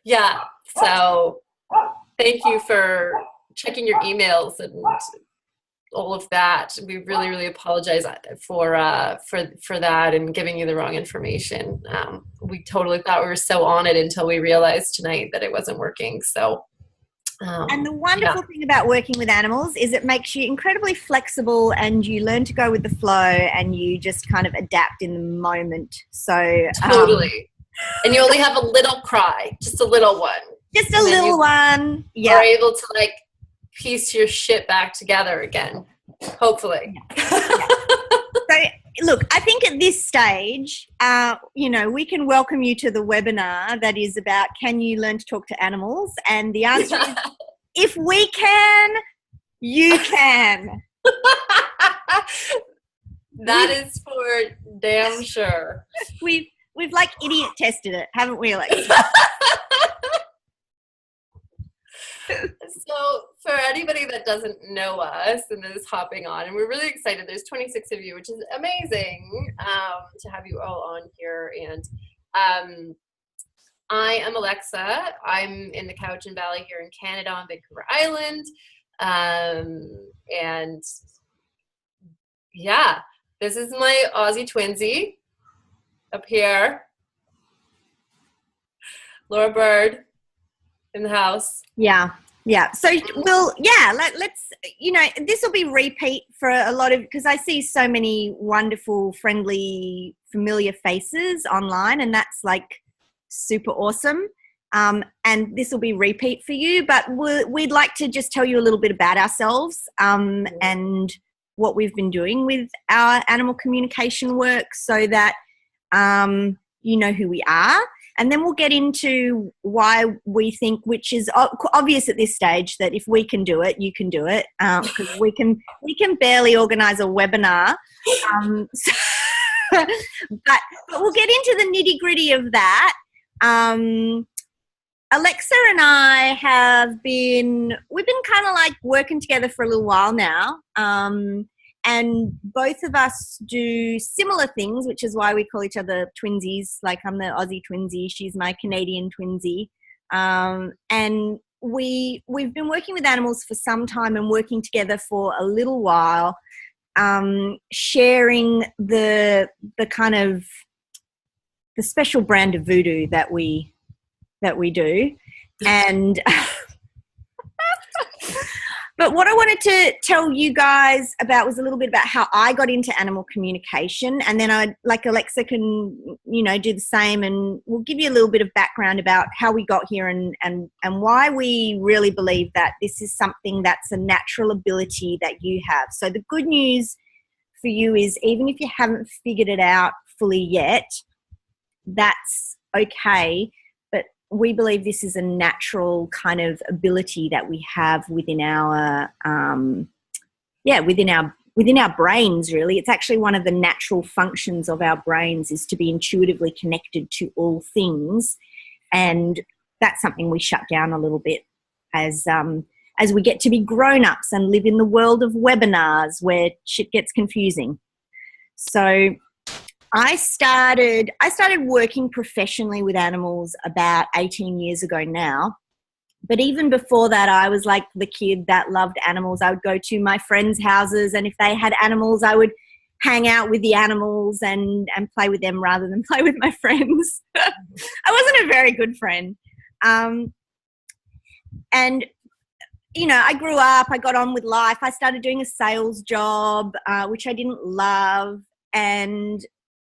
Yeah. So thank you for checking your emails and all of that. We really, really apologize for that and giving you the wrong information. We totally thought we were so on it until we realized tonight that it wasn't working. So, and the yeah. wonderful thing about working with animals is it makes you incredibly flexible, and you learn to go with the flow, and you just kind of adapt in the moment. So Totally. And you only have a little cry, just a little one. Just a little one. Yeah. Are able to like piece your shit back together again, hopefully. Yeah. So look, I think at this stage, we can welcome you to the webinar that is about, can you learn to talk to animals? And the answer is, if we can, you can. That is for damn sure. We've like idiot tested it, haven't we, Alexa? So for anybody that doesn't know us and is hopping on, and we're really excited, there's 26 of you, which is amazing to have you all on here. And I am Alexa. I'm in the Cowichan Valley here in Canada on Vancouver Island. And yeah, this is my Aussie twinsy up here. Laura Bird in the house. Yeah. So let's, this will be repeat for a lot of, because I see so many wonderful, friendly, familiar faces online, and that's like super awesome. And this will be repeat for you, but we'd like to just tell you a little bit about ourselves and what we've been doing with our animal communication work, so that you know who we are. And then we'll get into why we think, which is obvious at this stage, that if we can do it, you can do it. Because we can barely organise a webinar. But we'll get into the nitty gritty of that. Alexa and I we've been kind of like working together for a little while now. And both of us do similar things, which is why we call each other twinsies. Like, I'm the Aussie twinsy, she's my Canadian twinsy. And we've been working with animals for some time and working together for a little while, sharing the kind of the special brand of voodoo that we do. And but what I wanted to tell you guys about was a little bit about how I got into animal communication, and then Alexa can, do the same, and we'll give you a little bit of background about how we got here and why we really believe that this is something that's a natural ability that you have. So the good news for you is, even if you haven't figured it out fully yet, that's okay. We believe this is a natural kind of ability that we have within our, within our brains, really. It's actually one of the natural functions of our brains, is to be intuitively connected to all things. And that's something we shut down a little bit as we get to be grown-ups and live in the world of webinars where shit gets confusing. So I started working professionally with animals about 18 years ago now. But even before that, I was like the kid that loved animals. I would go to my friends' houses, and if they had animals, I would hang out with the animals and play with them rather than play with my friends. I wasn't a very good friend. And, I grew up, I got on with life. I started doing a sales job, which I didn't love. And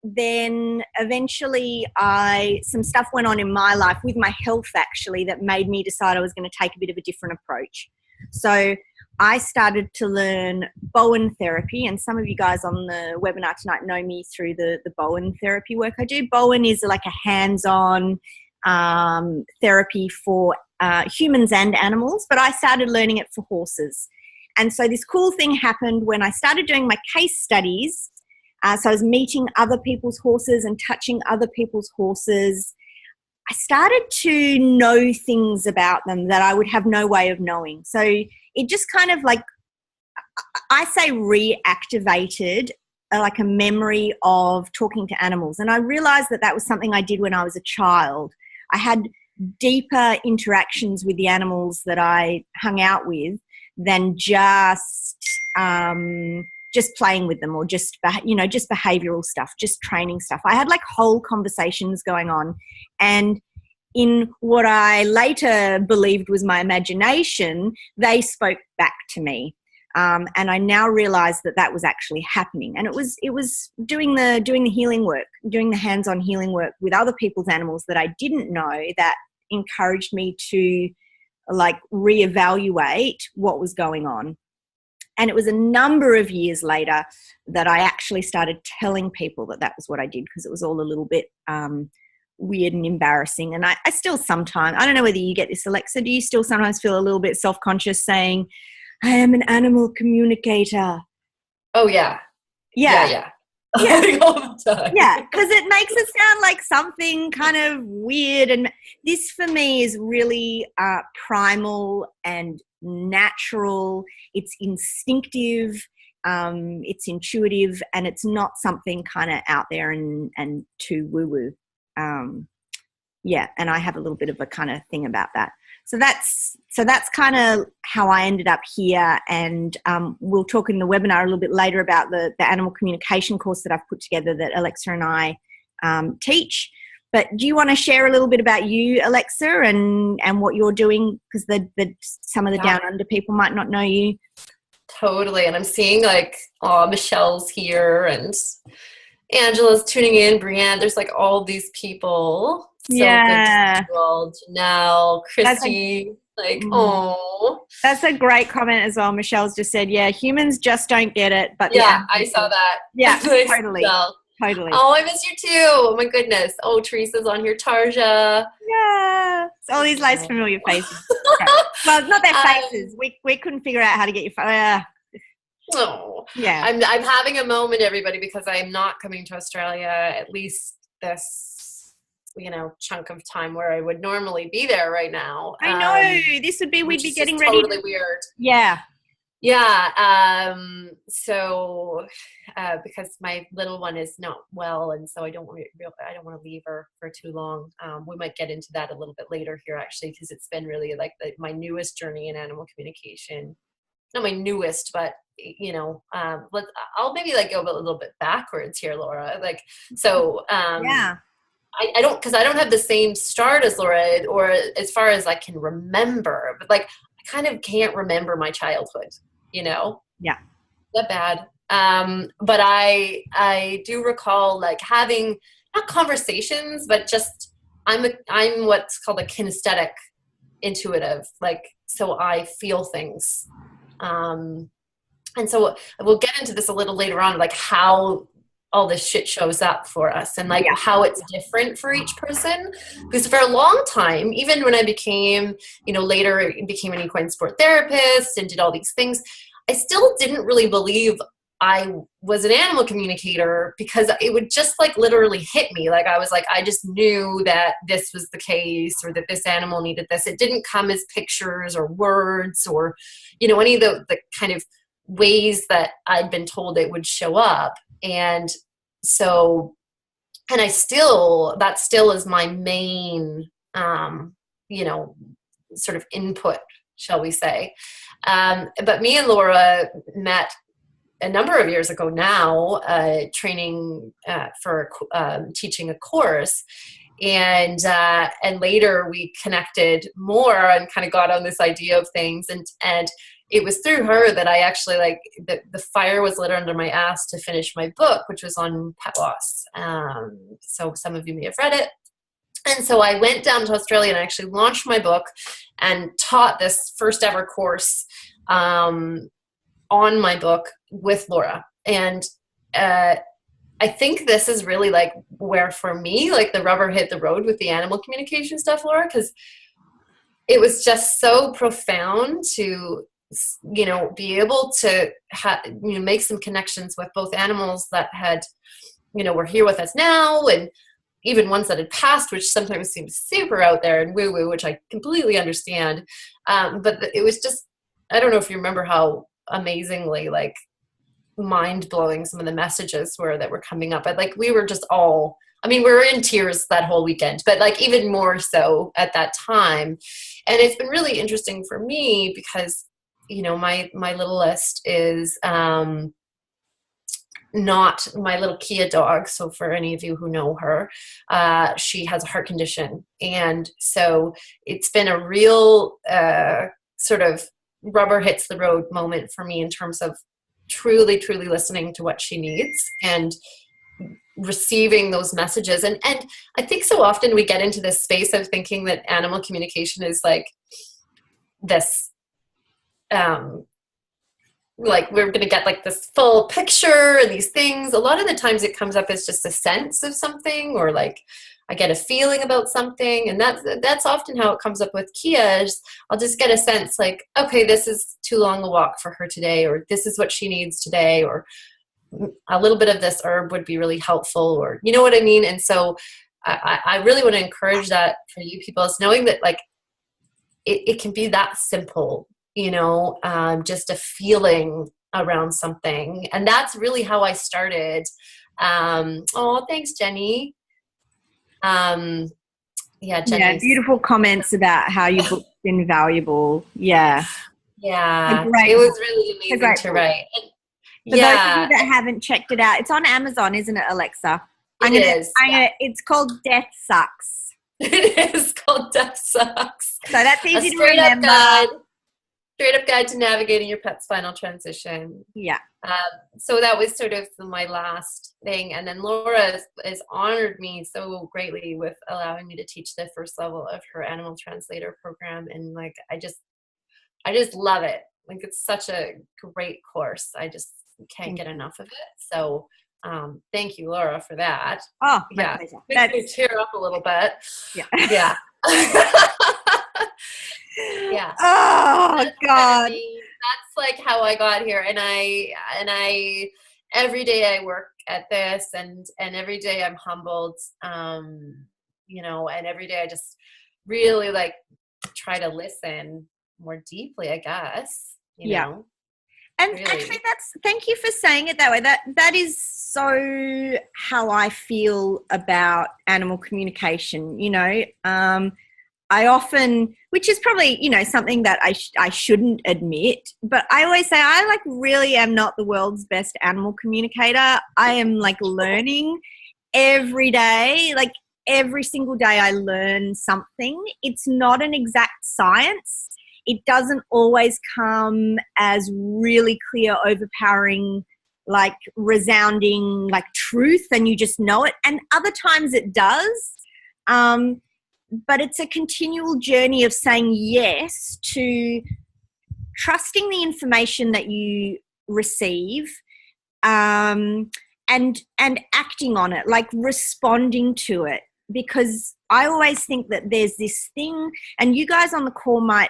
then eventually some stuff went on in my life with my health, actually, that made me decide I was going to take a bit of a different approach. So I started to learn Bowen therapy, and some of you guys on the webinar tonight know me through the Bowen therapy work I do. Bowen is like a hands-on therapy for humans and animals, but I started learning it for horses. And so this cool thing happened when I started doing my case studies. So I was meeting other people's horses and touching other people's horses. I started to know things about them that I would have no way of knowing. So it just kind of like, I say reactivated like a memory of talking to animals. And I realized that that was something I did when I was a child. I had deeper interactions with the animals that I hung out with than just playing with them, or just behavioral stuff, just training stuff. I had like whole conversations going on, and in what I later believed was my imagination, they spoke back to me. And I now realize that that was actually happening. And it was doing the healing work, doing the hands-on healing work with other people's animals that I didn't know, that encouraged me to like reevaluate what was going on. And it was a number of years later that I actually started telling people that that was what I did, because it was all a little bit weird and embarrassing. And I still sometimes, I don't know whether you get this, Alexa, do you still sometimes feel a little bit self-conscious saying, I am an animal communicator? Oh, yeah. Yeah. Yeah. All the time. Yeah, because it makes it sound like something kind of weird. And this for me is really primal and natural. It's instinctive, it's intuitive, and it's not something kind of out there and too woo-woo. Yeah, and I have a little bit of a kind of thing about that. So that's kind of how I ended up here, and we'll talk in the webinar a little bit later about the animal communication course that I've put together that Alexa and I teach. But do you want to share a little bit about you, Alexa, and what you're doing? Because some of the Down Under people might not know you. Totally. And I'm seeing like, Michelle's here and Angela's tuning in, Brienne. There's like all these people. So yeah. good to see you all. Janelle, Christy, That's a great comment as well. Michelle's just said, yeah, humans just don't get it. But yeah, I saw that. Yeah, Nice totally. Totally. Oh, I miss you too. Oh my goodness. Oh, Teresa's on here. Tarja. Yeah. So all these nice familiar faces. Okay. Well, not their faces. We couldn't figure out how to get your phone. Oh. Yeah. I'm having a moment, everybody, because I'm not coming to Australia at least this chunk of time where I would normally be there right now. I know. This would be, we'd be getting ready. Totally weird. Yeah. Yeah. So, because my little one is not well, and so I don't want to leave her for too long. We might get into that a little bit later here, actually, because it's been really like my newest journey in animal communication. Not my newest, but I'll maybe like go a little bit backwards here, Laura. Like, so, yeah. I don't have the same start as Laura, or as far as I can remember, but like I kind of can't remember my childhood, Yeah. That bad. But I do recall like having not conversations, but just I'm what's called a kinesthetic intuitive, like, so I feel things. And so we'll get into this a little later on, like how all this shit shows up for us, and like how it's different for each person. Because for a long time, even when I became, later became an equine sport therapist and did all these things, I still didn't really believe I was an animal communicator, because it would just like literally hit me. Like I was like, I just knew that this was the case, or that this animal needed this. It didn't come as pictures or words or, any of the kind of ways that I'd been told it would show up. And so, and that still is my main, sort of input, shall we say. But me and Laura met a number of years ago now, training for teaching a course. And later we connected more and kind of got on this idea of things. And it was through her that I actually the fire was lit under my ass to finish my book, which was on pet loss. So some of you may have read it. And so I went down to Australia and I actually launched my book and taught this first ever course on my book with Laura. And I think this is really like where for me, like the rubber hit the road with the animal communication stuff, Laura, because it was just so profound to, be able to make some connections with both animals that had, were here with us now, and even ones that had passed, which sometimes seems super out there and woo-woo, which I completely understand. But it was just, I don't know if you remember how amazingly, like, mind-blowing some of the messages that were coming up. But like we were just all, I mean, we were in tears that whole weekend, but like even more so at that time. And it's been really interesting for me because, you know, my littlest is not my little Kia dog. So for any of you who know her, she has a heart condition. And so it's been a real sort of rubber hits the road moment for me in terms of truly, truly listening to what she needs and receiving those messages. And I think so often we get into this space of thinking that animal communication is like this, like we're going to get like this full picture and these things. A lot of the times it comes up as just a sense of something, or like I get a feeling about something. And that's often how it comes up with Kia is I'll just get a sense like, okay, this is too long a walk for her today, or this is what she needs today, or a little bit of this herb would be really helpful, or you know what I mean? And so I really want to encourage that for you people, is knowing that like it can be that simple, you know, just a feeling around something. And that's really how I started. Oh, thanks, Jenny. Yeah, Jenny. Yeah, beautiful comments about how your book's invaluable. Yeah. Yeah, it was really amazing to write. And, for those of you that haven't checked it out, it's on Amazon, isn't it, Alexa? It's called Death Sucks. It is called Death Sucks. So that's easy to remember. Straight up guide to navigating your pet's final transition. Yeah. So that was sort of my last thing. And then Laura has honored me so greatly with allowing me to teach the first level of her animal translator program. And like, I just love it. Like, it's such a great course. I just can't get enough of it. So thank you, Laura, for that. Oh, my pleasure. Makes me tear up a little bit. Yeah. Yeah. Yeah. Oh, God. That's like how I got here. And I every day I work at this, and every day I'm humbled, you know, and every day I just really like try to listen more deeply, I guess, you know. And really. Actually, thank you for saying it that way. That is so how I feel about animal communication. You know, I often, which is probably, you know, something that I shouldn't admit, but I always say I like really am not the world's best animal communicator. I am like learning every day, like every single day I learn something. It's not an exact science. It doesn't always come as really clear, overpowering, like resounding, like truth, and you just know it. And other times it does. But it's a continual journey of saying yes to trusting the information that you receive, and acting on it, like responding to it. Because I always think that there's this thing, and you guys on the call might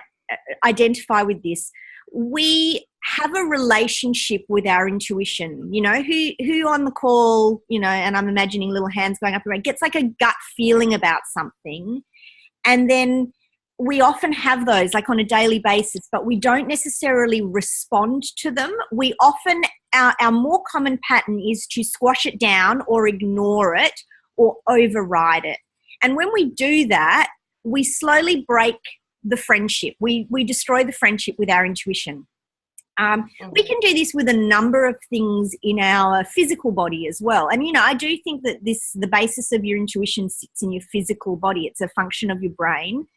identify with this. We have a relationship with our intuition. You know, who on the call, you know, and I'm imagining little hands going up and around, gets like a gut feeling about something. And then we often have those like on a daily basis, but we don't necessarily respond to them. We often, our more common pattern is to squash it down or ignore it or override it. And when we do that, we slowly break the friendship. We destroy the friendship with our intuition. We can do this with a number of things in our physical body as well. And, you know, I do think that the basis of your intuition sits in your physical body. It's a function of your brain,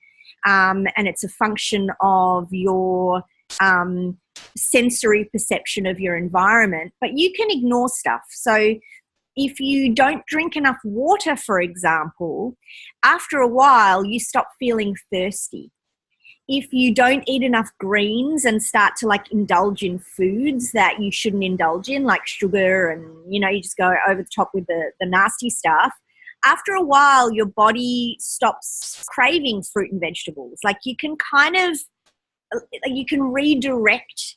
and it's a function of your sensory perception of your environment. But you can ignore stuff. So if you don't drink enough water, for example, after a while you stop feeling thirsty. If you don't eat enough greens and start to like indulge in foods that you shouldn't indulge in, like sugar, and, you know, you just go over the top with the nasty stuff, after a while your body stops craving fruit and vegetables. Like you can redirect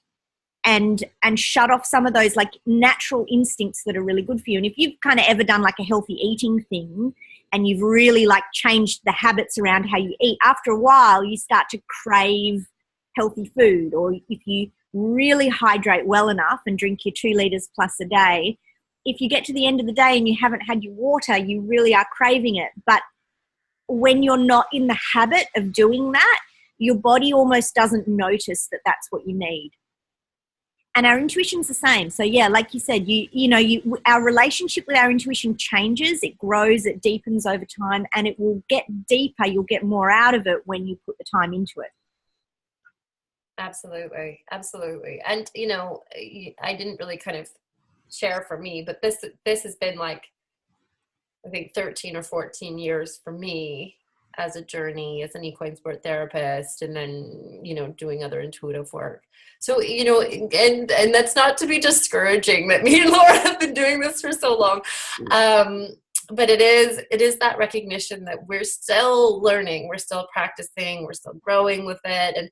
and shut off some of those like natural instincts that are really good for you. And if you've kind of ever done like a healthy eating thing, and you've really like changed the habits around how you eat, after a while you start to crave healthy food. Or if you really hydrate well enough and drink your 2 liters plus a day, if you get to the end of the day and you haven't had your water, you really are craving it. But when you're not in the habit of doing that, your body almost doesn't notice that that's what you need. And our intuition's the same. So yeah, like you said, our relationship with our intuition changes, it grows, it deepens over time, and it will get deeper. You'll get more out of it when you put the time into it. Absolutely. Absolutely. And, I didn't really kind of share for me, but this has been like, I think 13 or 14 years for me as a journey as an equine sport therapist, and then, doing other intuitive work. So, and that's not to be discouraging that me and Laura have been doing this for so long. But it is that recognition that we're still learning, we're still practicing, we're still growing with it. And,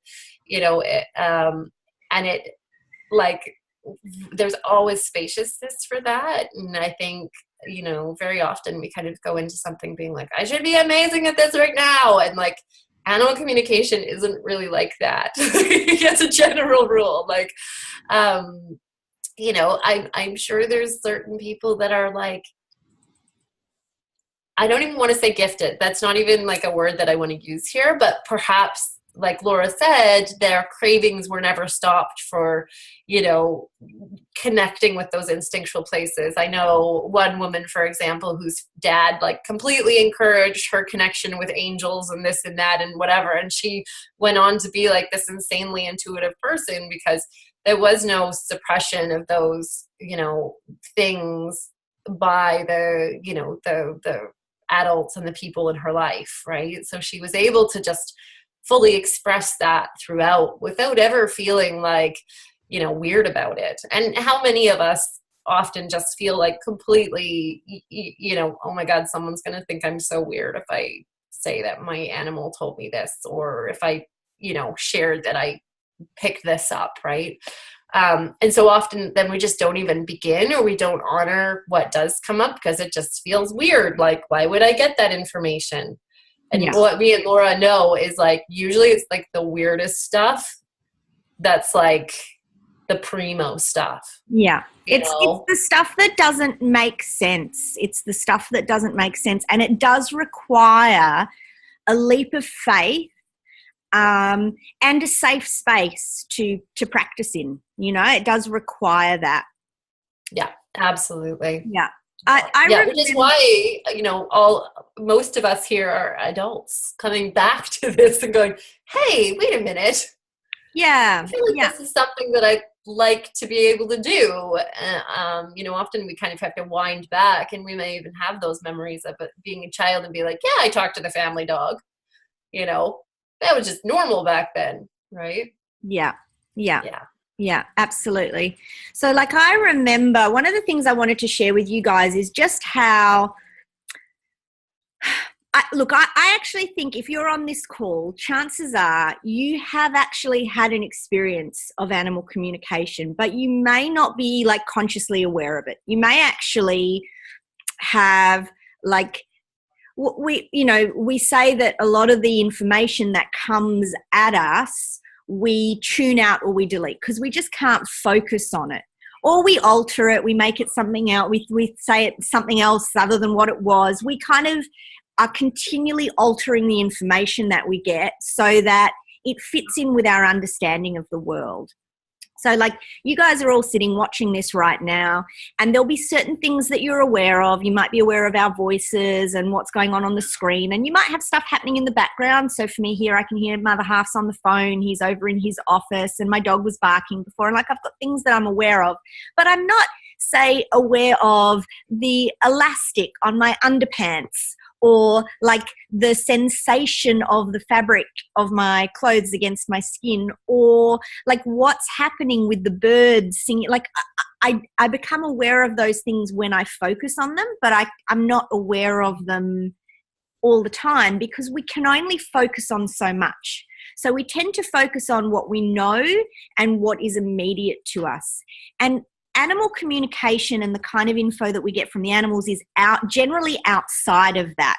there's always spaciousness for that. And I think, very often we kind of go into something being like, I should be amazing at this right now. And like, animal communication isn't really like that. It's a general rule. Like, I'm sure there's certain people that are like, I don't even want to say gifted. That's not even like a word that I want to use here, but perhaps, like Laura said, their cravings were never stopped for, connecting with those instinctual places. I know one woman, for example, whose dad like completely encouraged her connection with angels and this and that and whatever. And she went on to be like this insanely intuitive person because there was no suppression of those, things by the adults and the people in her life, right? So she was able to just fully express that throughout without ever feeling like, weird about it. And how many of us often just feel like completely, oh my God, someone's going to think I'm so weird if I say that my animal told me this, or if I, shared that I picked this up, right? And so often then we just don't even begin, or we don't honor what does come up because it just feels weird. Like, why would I get that information? And what me and Laura know is like, usually it's like the weirdest stuff that's like the primo stuff. Yeah. It's the stuff that doesn't make sense. It's the stuff that doesn't make sense. And it does require a leap of faith and a safe space to practice in. It does require that. Yeah, absolutely. Yeah. Which is why, most of us here are adults coming back to this and going, hey, wait a minute. Yeah. I feel like this is something that I'd like to be able to do. Often we kind of have to wind back, and we may even have those memories of it being a child and be like, yeah, I talked to the family dog. That was just normal back then, right? Yeah, absolutely. So like, I remember one of the things I wanted to share with you guys is just how, I actually think if you're on this call, chances are you have actually had an experience of animal communication, but you may not be like consciously aware of it. You may actually have like, we say that a lot of the information that comes at us, we tune out or we delete because we just can't focus on it, or we alter it, we make it something else, we say it something else other than what it was. We kind of are continually altering the information that we get so that it fits in with our understanding of the world. So like, you guys are all sitting watching this right now, and there'll be certain things that you're aware of. You might be aware of our voices and what's going on the screen, and you might have stuff happening in the background. So for me here, I can hear Mother Half's on the phone. He's over in his office, and my dog was barking before. And like, I've got things that I'm aware of, but I'm not, say, aware of the elastic on my underpants, or like the sensation of the fabric of my clothes against my skin, or like what's happening with the birds singing. Like I become aware of those things when I focus on them, but I'm not aware of them all the time because we can only focus on so much. So we tend to focus on what we know and what is immediate to us. And animal communication and the kind of info that we get from the animals is generally outside of that.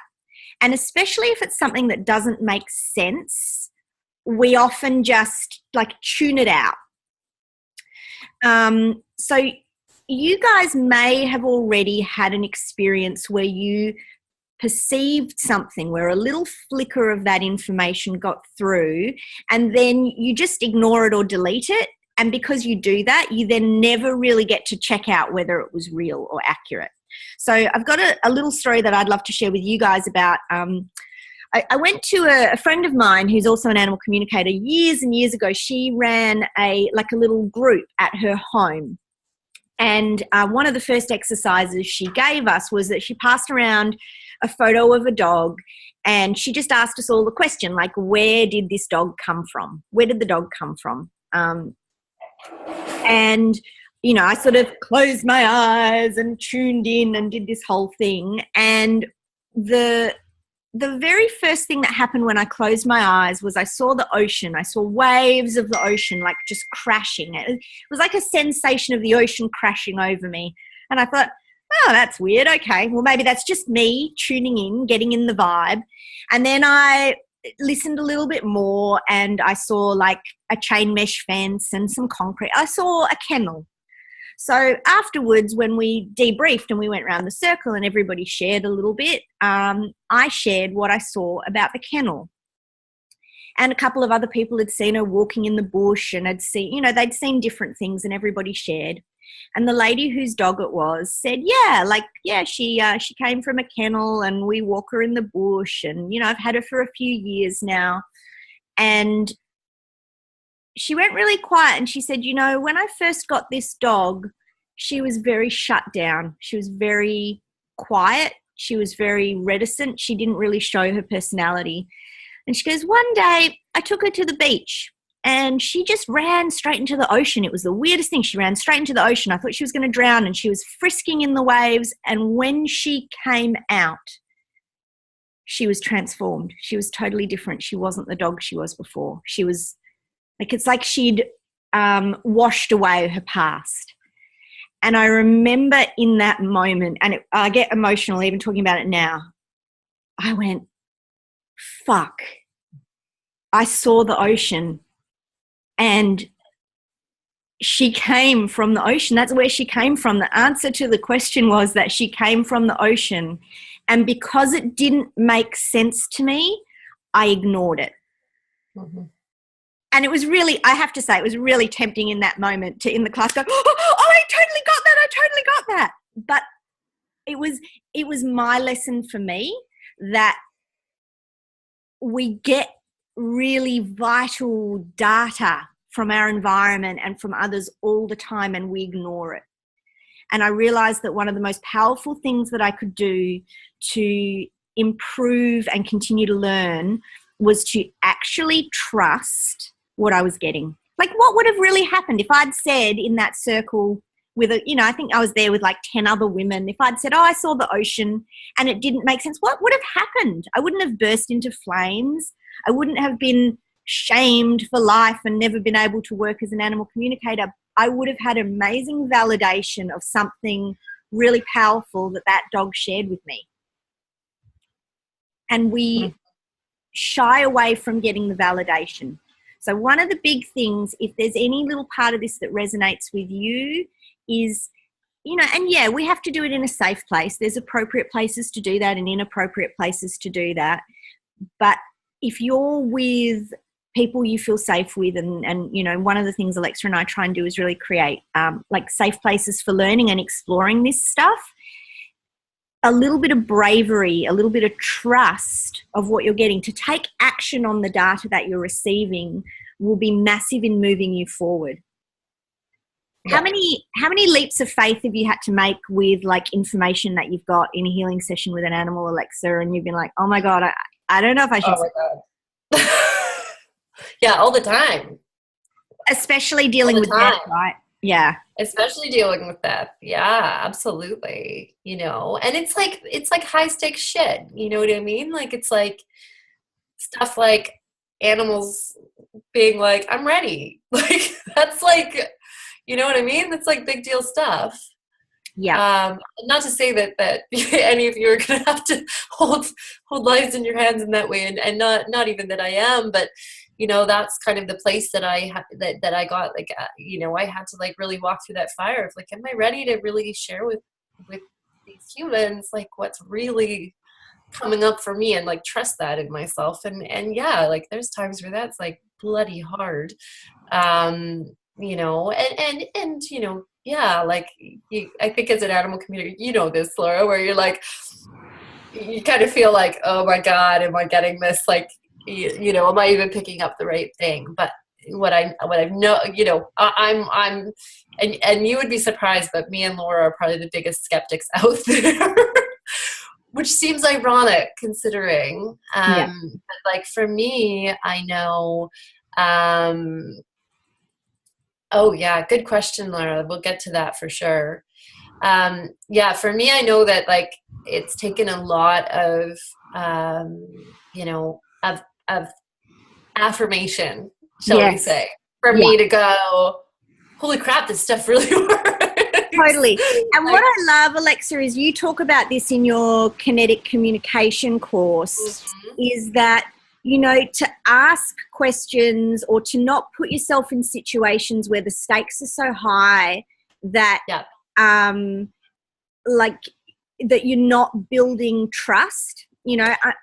And especially if it's something that doesn't make sense, we often just like tune it out. So you guys may have already had an experience where you perceived something, where a little flicker of that information got through, and then you just ignore it or delete it. And because you do that, you then never really get to check out whether it was real or accurate. So I've got a little story that I'd love to share with you guys about. I went to a friend of mine who's also an animal communicator years and years ago. She ran a little group at her home. And one of the first exercises she gave us was that she passed around a photo of a dog, and she just asked us all the question, like, where did this dog come from? Where did the dog come from? And, you know, I sort of closed my eyes and tuned in and did this whole thing. And the very first thing that happened when I closed my eyes was I saw the ocean. I saw waves of the ocean, like just crashing. It was like a sensation of the ocean crashing over me. And I thought, oh, that's weird. Okay, well, maybe that's just me tuning in, getting in the vibe. And then I listened a little bit more, and I saw like a chain mesh fence and some concrete. I saw a kennel. So afterwards, when we debriefed and we went around the circle and everybody shared a little bit, I shared what I saw about the kennel. And a couple of other people had seen her walking in the bush and had seen, you know, they'd seen different things, and everybody shared. And the lady whose dog it was said, she came from a kennel and we walk her in the bush, and, you know, I've had her for a few years now. And she went really quiet and she said, you know, when I first got this dog, she was very shut down. She was very quiet. She was very reticent. She didn't really show her personality. And she goes, one day I took her to the beach and she just ran straight into the ocean. It was the weirdest thing. She ran straight into the ocean. I thought she was going to drown, and she was frisking in the waves. And when she came out, she was transformed. She was totally different. She wasn't the dog she was before. She was like, it's like she'd washed away her past. And I remember in that moment, and I get emotional even talking about it now, I went, fuck. I saw the ocean, and she came from the ocean. That's where she came from. The answer to the question was that she came from the ocean. And because it didn't make sense to me, I ignored it. Mm-hmm. And it was really, I have to say, it was really tempting in that moment to, in the class, go, I totally got that. I totally got that. But it was my lesson for me that we get really vital data from our environment and from others all the time, and we ignore it. And I realized that one of the most powerful things that I could do to improve and continue to learn was to actually trust what I was getting. Like, what would have really happened if I'd said in that circle with I think I was there with like 10 other women. If I'd said, I saw the ocean, and it didn't make sense, what would have happened? I wouldn't have burst into flames. I wouldn't have been shamed for life and never been able to work as an animal communicator. I would have had amazing validation of something really powerful that dog shared with me. And we shy away from getting the validation. So one of the big things, if there's any little part of this that resonates with you, is, and yeah, we have to do it in a safe place. There's appropriate places to do that and inappropriate places to do that. But if you're with people you feel safe with, and one of the things Alexa and I try and do is really create like safe places for learning and exploring this stuff. A little bit of bravery, a little bit of trust of what you're getting, to take action on the data that you're receiving, will be massive in moving you forward. Yeah. How many leaps of faith have you had to make with like information that you've got in a healing session with an animal, Alexa, and you've been like, oh my God, I don't know if I should. Oh my God. Yeah, all the time. Especially dealing with death, right? Yeah. Especially dealing with death. Yeah, absolutely. And it's like high stakes shit. You know what I mean? Like, it's like stuff like animals being like, I'm ready. Like, that's like, you know what I mean? That's like big deal stuff. Not to say that any of you are going to have to hold lives in your hands in that way, and not even that I am, but that's kind of the place that I got, like, I had to like really walk through that fire of like, am I ready to really share with these humans like what's really coming up for me, and like trust that in myself, and yeah, like there's times where that's like bloody hard, and yeah, like I think as an animal community, this, Laura, where you're like, you kind of feel like, oh my God, am I getting this? Like, am I even picking up the right thing? But what I know, I'm, and you would be surprised, but me and Laura are probably the biggest skeptics out there, which seems ironic considering, but like for me, I know, oh yeah, good question, Laura. We'll get to that for sure. Yeah, for me, I know that like it's taken a lot of, of affirmation, shall we say, for me to go, holy crap, this stuff really works. Totally. And what I love, Alexa, is you talk about this in your kinetic communication course, is that, to ask questions or to not put yourself in situations where the stakes are so high that, like, that you're not building trust.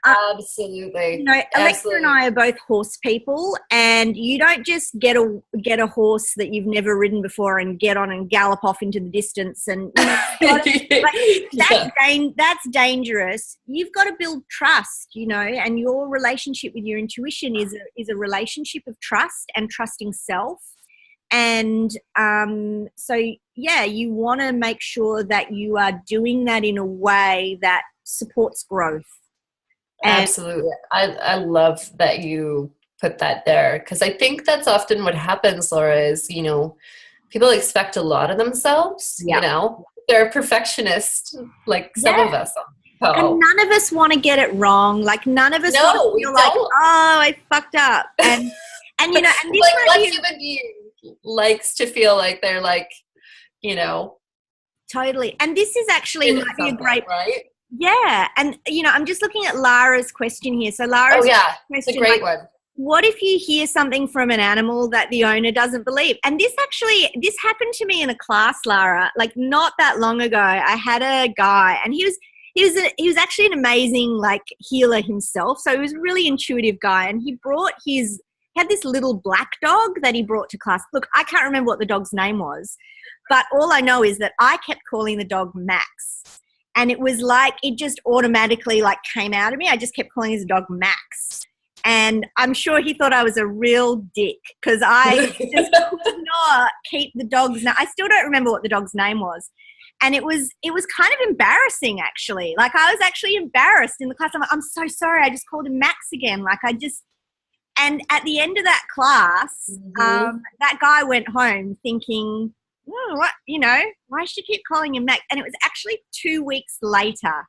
Absolutely. Alexa and I are both horse people, and you don't just get a horse that you've never ridden before and get on and gallop off into the distance, and that's dangerous. You've got to build trust, and your relationship with your intuition is a relationship of trust and trusting self. And so you want to make sure that you are doing that in a way that supports growth. Absolutely. I love that you put that there, because I think that's often what happens, Laura, is, people expect a lot of themselves, they're perfectionists, like some of us. And none of us want to get it wrong. Like none of us want to feel like, oh, I fucked up. And and this like what human being likes to feel like they're like, Totally. And this is actually might be a great, right? Yeah. And, I'm just looking at Lara's question here. So Lara's question, it's a great one. What if you hear something from an animal that the owner doesn't believe? And this happened to me in a class, Lara, like not that long ago. I had a guy, and he was actually an amazing like healer himself. So he was a really intuitive guy, and he had this little black dog that he brought to class. Look, I can't remember what the dog's name was, but all I know is that I kept calling the dog Max. And it was like, it just automatically like came out of me. I just kept calling his dog Max. And I'm sure he thought I was a real dick, because I just could not keep the dog's name. I still don't remember what the dog's name was. And it was kind of embarrassing, actually. Like I was actually embarrassed in the class. I'm like, I'm so sorry. I just called him Max again. And at the end of that class, that guy went home thinking, oh, what, why should you keep calling him Max? And it was actually 2 weeks later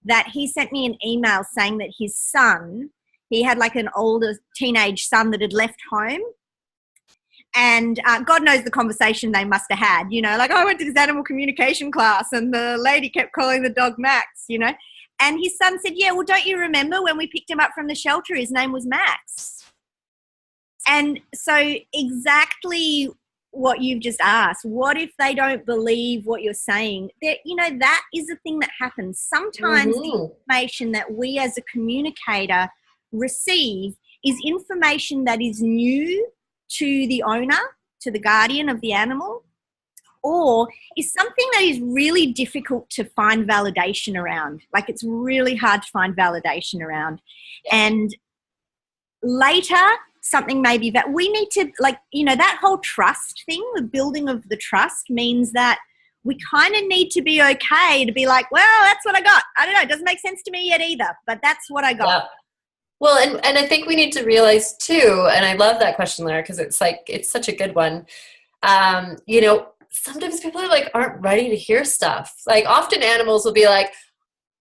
that he sent me an email saying that his son, he had like an older teenage son that had left home. And God knows the conversation they must have had, like I went to this animal communication class and the lady kept calling the dog Max, And his son said, yeah, well, don't you remember when we picked him up from the shelter, his name was Max? And so exactly what you've just asked, what if they don't believe what you're saying? That is a thing that happens. Sometimes the information that we as a communicator receive is information that is new to the owner, to the guardian of the animal, or is something that is really difficult to find validation around. Like it's really hard to find validation around. And later, something maybe that we need to, that whole trust thing, the building of the trust means that we kind of need to be okay to be like, well, that's what I got. I don't know. It doesn't make sense to me yet either, but that's what I got. Yeah. Well, and I think we need to realize too, and I love that question, Laura, because it's such a good one. Sometimes people aren't ready to hear stuff. Like often animals will be like,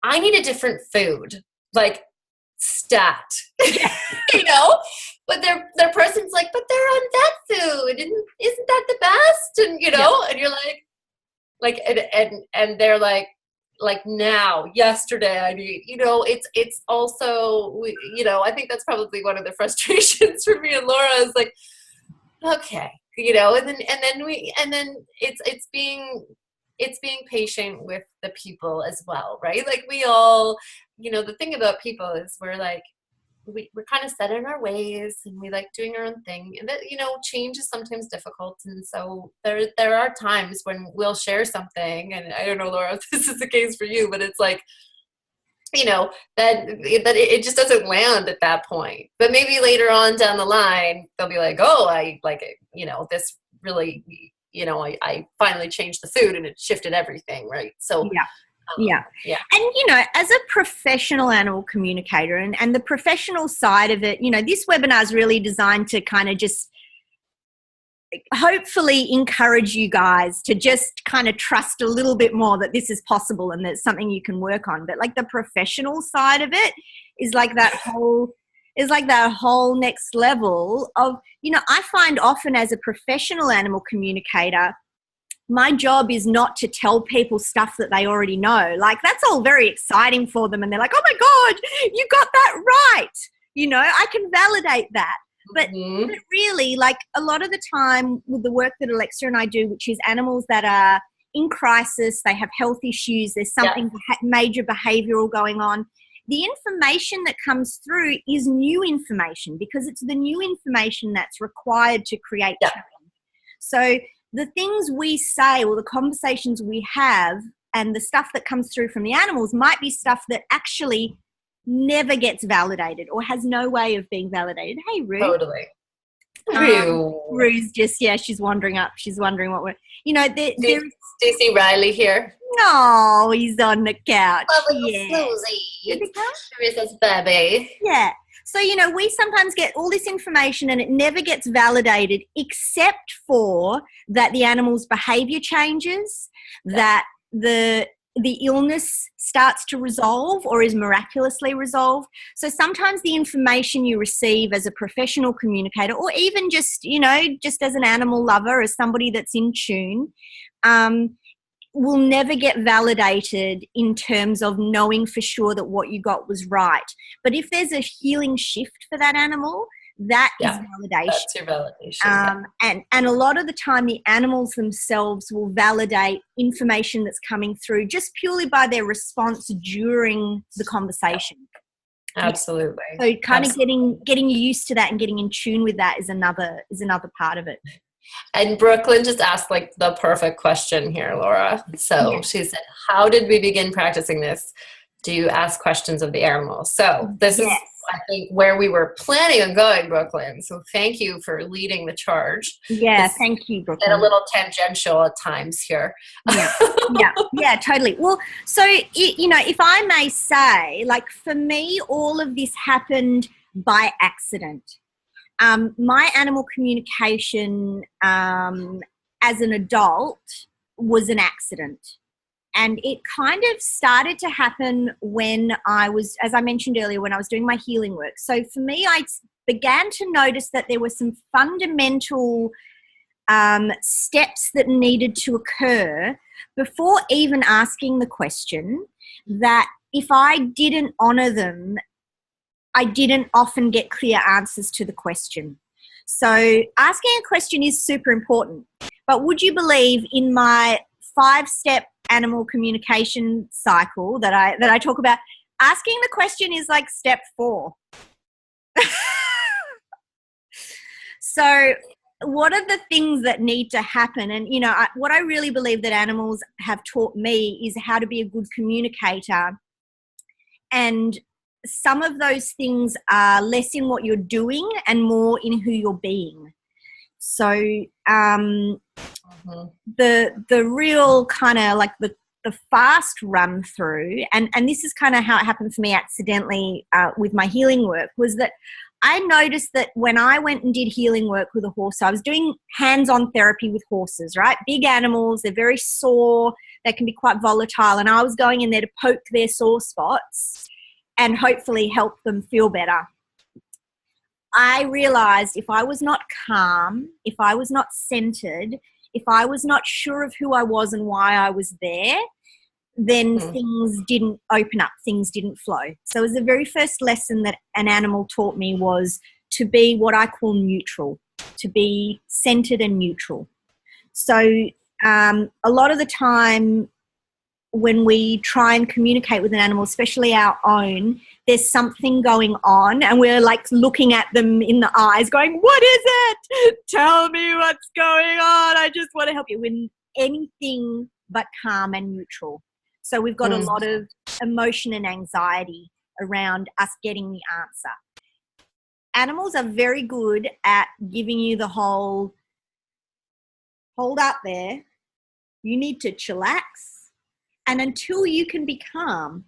I need a different food, like stat, but their person's like, but they're on that food, and isn't that the best? And and you're like, like, and they're like now, yesterday, I need, it's also, I think that's probably one of the frustrations for me and Laura is like, okay, and then it's being patient with the people as well, right? Like we all, the thing about people is we're like, we're kind of set in our ways and we like doing our own thing, and that change is sometimes difficult, and so there are times when we'll share something, and I don't know, Laura, if this is the case for you, but it's like that it just doesn't land at that point, but maybe later on down the line they'll be like, oh, I like it, this really, I finally changed the food and it shifted everything, right? So yeah. And, as a professional animal communicator and the professional side of it, this webinar is really designed to kind of just hopefully encourage you guys to just kind of trust a little bit more that this is possible and that it's something you can work on. But like the professional side of it is like that whole next level of, I find often as a professional animal communicator, my job is not to tell people stuff that they already know. Like that's all very exciting for them. And they're like, oh my God, you got that right. I can validate that. But really, like a lot of the time with the work that Alexa and I do, which is animals that are in crisis, they have health issues, there's something major behavioral going on. The information that comes through is new information because it's the new information that's required to create change. So the things we say or the conversations we have and the stuff that comes through from the animals might be stuff that actually never gets validated or has no way of being validated. Hey, Rue. Totally. Rue's just, she's wandering up. She's wondering what we're, do you see Riley here? No, he's on the couch. Teresa's baby. Yeah. So, we sometimes get all this information and it never gets validated except for that the animal's behavior changes, that the illness starts to resolve or is miraculously resolved. So sometimes the information you receive as a professional communicator or even just, just as an animal lover, as somebody that's in tune, will never get validated in terms of knowing for sure that what you got was right. But if there's a healing shift for that animal, that is validation. That's your validation. And a lot of the time the animals themselves will validate information that's coming through just purely by their response during the conversation. Absolutely. So kind of getting used to that and getting in tune with that is another part of it. And Brooklyn just asked like the perfect question here, Laura. So she said, how did we begin practicing this? Do you ask questions of the animals? So this is, I think, where we were planning on going, Brooklyn. So thank you for leading the charge. Yeah, thank you, Brooklyn. And a little tangential at times here. Yeah, totally. Well, so, if I may say, like for me, all of this happened by accident. My animal communication as an adult was an accident. And it kind of started to happen when I was, as I mentioned earlier, when I was doing my healing work. So for me, I began to notice that there were some fundamental steps that needed to occur before even asking the question, that if I didn't honor them, I didn't often get clear answers to the question. So asking a question is super important. But would you believe in my 5-step animal communication cycle that I talk about, asking the question is like step 4. So what are the things that need to happen? And, what I really believe that animals have taught me is how to be a good communicator. And some of those things are less in what you're doing and more in who you're being. So the real kind of like the fast run through, and this is kind of how it happened for me accidentally with my healing work, was that I noticed that when I went and did healing work with a horse, so I was doing hands-on therapy with horses, right? Big animals, they're very sore, they can be quite volatile, and I was going in there to poke their sore spots and hopefully help them feel better. I realized if I was not calm, if I was not centered, if I was not sure of who I was and why I was there, then things didn't open up, things didn't flow. So it was the very first lesson that an animal taught me was to be what I call neutral, to be centered and neutral. So a lot of the time when we try and communicate with an animal, especially our own, there's something going on and we're like looking at them in the eyes going, what is it? Tell me what's going on. I just want to help you. We're anything but calm and neutral. So we've got a lot of emotion and anxiety around us getting the answer. Animals are very good at giving you the whole, hold up there, you need to chillax. And until you can be calm,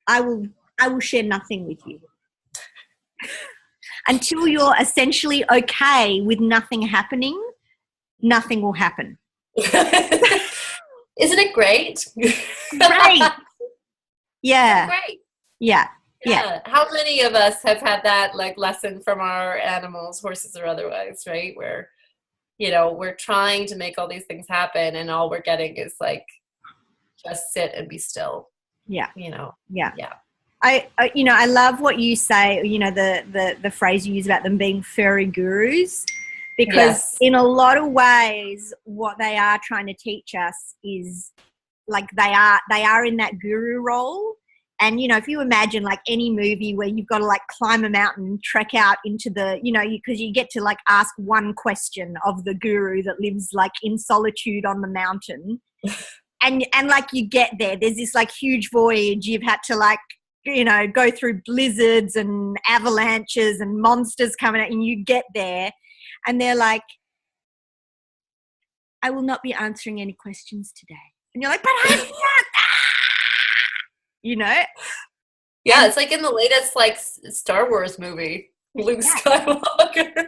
I will share nothing with you. Until you're essentially okay with nothing happening, nothing will happen. Isn't it great? Great. Yeah. Great. Yeah. How many of us have had that like lesson from our animals, horses or otherwise, right? Where, you know, we're trying to make all these things happen and all we're getting is like, just sit and be still. Yeah. You know? Yeah. Yeah. I love what you say, you know, the phrase you use about them being furry gurus, because in a lot of ways what they are trying to teach us is like they are in that guru role. And, you know, if you imagine like any movie where you've got to like climb a mountain, trek out into the, you know, because you get to like ask one question of the guru that lives like in solitude on the mountain. And like you get there's this like huge voyage. You've had to like, you know, go through blizzards and avalanches and monsters coming out, and you get there and they're like, I will not be answering any questions today. And you're like, but I'm not. You know? Yeah, it's like in the latest like Star Wars movie, Luke Skywalker.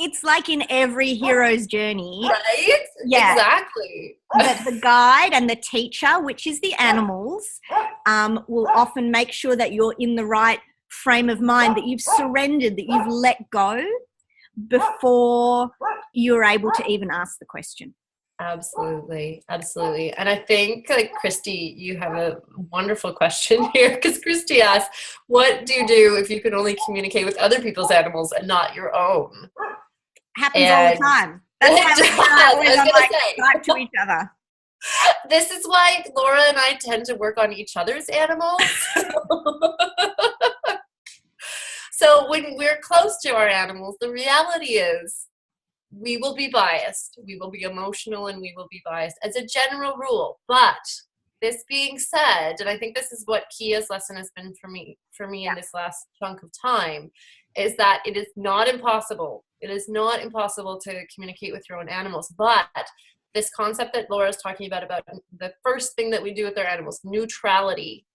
It's like in every hero's journey. Right? Yeah. Exactly. But the guide and the teacher, which is the animals, will often make sure that you're in the right frame of mind, that you've surrendered, that you've let go before you're able to even ask the question. Absolutely. Absolutely. And I think like Christy, you have a wonderful question here, because Christy asked, what do you do if you can only communicate with other people's animals and not your own? Happens all the time. That's how we talk to each other. This is why Laura and I tend to work on each other's animals. So when we're close to our animals, the reality is we will be biased, we will be emotional, and we will be biased as a general rule. But this being said, and I think this is what Kia's lesson has been for me in this last chunk of time, is that it is not impossible. It is not impossible to communicate with your own animals. But this concept that Laura is talking about the first thing that we do with our animals, neutrality,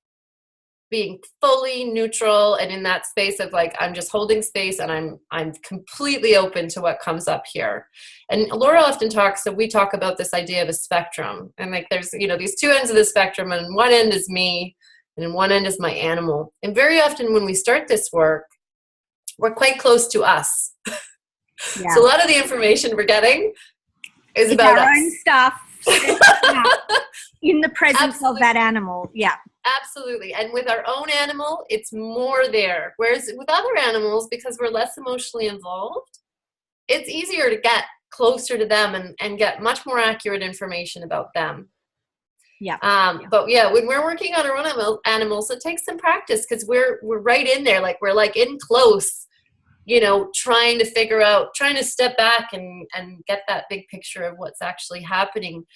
being fully neutral and in that space of like, I'm just holding space and I'm completely open to what comes up here. And Laura often we talk about this idea of a spectrum, and like there's, you know, these two ends of the spectrum, and one end is me and one end is my animal. And very often when we start this work, we're quite close to us. Yeah. So a lot of the information we're getting is about our us. Own stuff in the presence of that animal. Yeah. Absolutely. And with our own animal, it's more there. Whereas with other animals, because we're less emotionally involved, it's easier to get closer to them and get much more accurate information about them. Yeah. But yeah, when we're working on our own animals, it takes some practice, because we're right in there. Like we're like in close, you know, trying to step back and get that big picture of what's actually happening,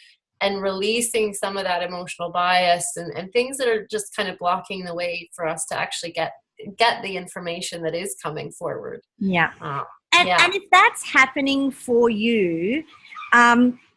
and releasing some of that emotional bias and things that are just kind of blocking the way for us to actually get the information that is coming forward. Yeah. And if that's happening for you,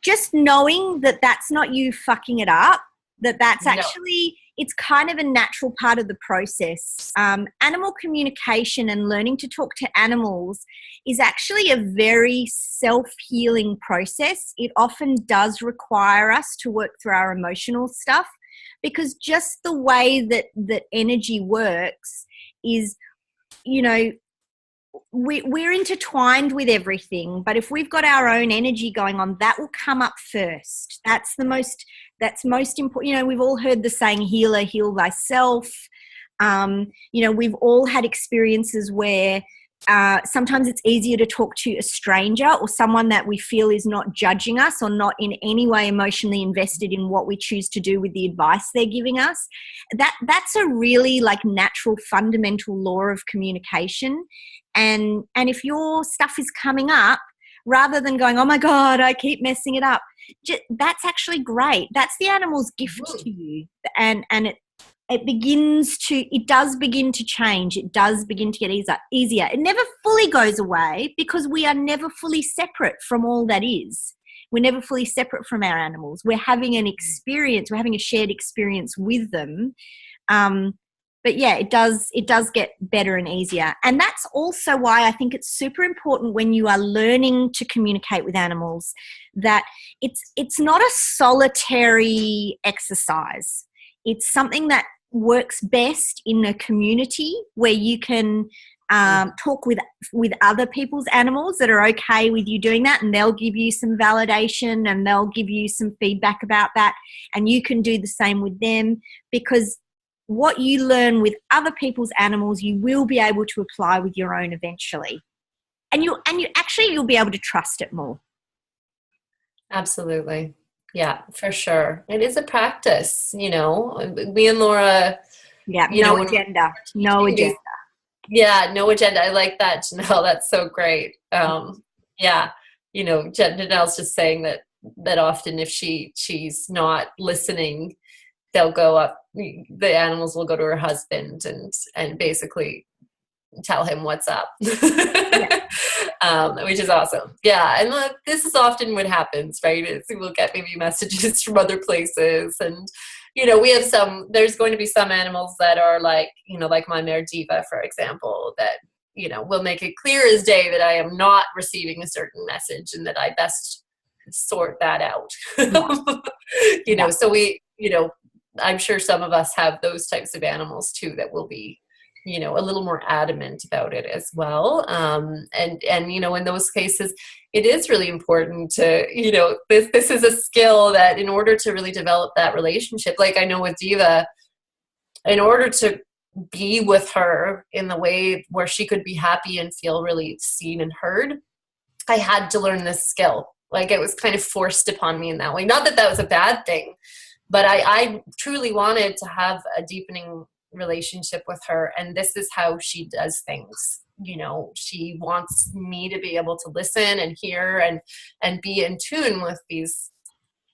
just knowing that that's not you fucking it up, that's actually, it's kind of a natural part of the process. Animal communication and learning to talk to animals is actually a very self-healing process. It often does require us to work through our emotional stuff, because just the way that energy works is, you know, we're intertwined with everything, but if we've got our own energy going on, that will come up first. That's most important. You know, we've all heard the saying, healer, heal thyself. You know, we've all had experiences where sometimes it's easier to talk to a stranger or someone that we feel is not judging us or not in any way emotionally invested in what we choose to do with the advice they're giving us. That's a really like natural fundamental law of communication. And if your stuff is coming up, rather than going, oh my God, I keep messing it up, that's actually great. That's the animal's gift to you. And it does begin to change. It does begin to get easier. It never fully goes away because we are never fully separate from all that is. We're never fully separate from our animals. We're having an experience. We're having a shared experience with them. But yeah, it does get better and easier. And that's also why I think it's super important when you are learning to communicate with animals that it's not a solitary exercise. It's something that works best in a community where you can talk with other people's animals that are okay with you doing that, and they'll give you some validation and they'll give you some feedback about that, and you can do the same with them, because what you learn with other people's animals you will be able to apply with your own eventually, and you'll be able to trust it more. Absolutely. Yeah, for sure. It is a practice, you know. Me and Laura. Yeah, no agenda. Yeah, no agenda. I like that, Janelle. That's so great. Yeah, you know, Janelle's just saying that often if she's not listening, they'll go up. The animals will go to her husband and basically tell him what's up. Yeah. Which is awesome. Yeah, and this is often what happens, right? Is we'll get maybe messages from other places, and you know, there's going to be some animals that are like, you know, like my mare Diva, for example, that, you know, will make it clear as day that I am not receiving a certain message and that I best sort that out. You know, so I'm sure some of us have those types of animals too that will be, you know, a little more adamant about it as well. And you know, in those cases, it is really important to, you know, this is a skill that in order to really develop that relationship, like I know with Diva, in order to be with her in the way where she could be happy and feel really seen and heard, I had to learn this skill. Like it was kind of forced upon me in that way. Not that that was a bad thing, but I truly wanted to have a deepening relationship with her, and this is how she does things. You know, she wants me to be able to listen and hear and be in tune with these,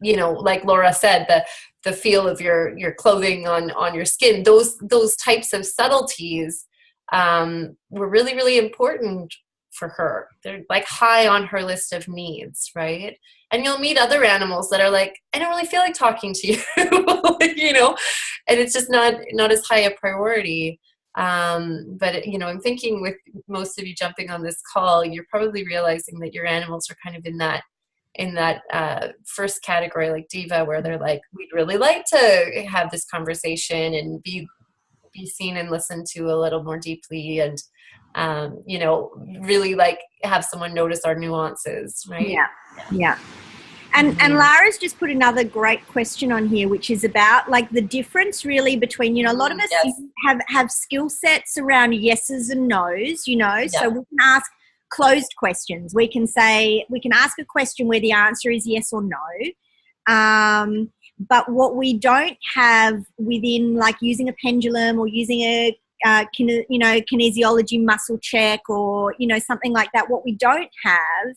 you know, like Laura said, the feel of your clothing on your skin, those types of subtleties were really, really important for her. They're like high on her list of needs, right? And you'll meet other animals that are like, I don't really feel like talking to you, you know, and it's just not as high a priority. But, you know, I'm thinking with most of you jumping on this call, you're probably realizing that your animals are kind of in that first category, like Diva, where they're like, we'd really like to have this conversation and be seen and listened to a little more deeply, and you know, really like have someone notice our nuances, right? Yeah. And Lara's just put another great question on here, which is about like the difference really between, you know, a lot of us have skill sets around yeses and nos, you know, so we can ask closed questions. We can ask a question where the answer is yes or no. But what we don't have within, like using a pendulum or using a kinesiology muscle check or, you know, something like that, what we don't have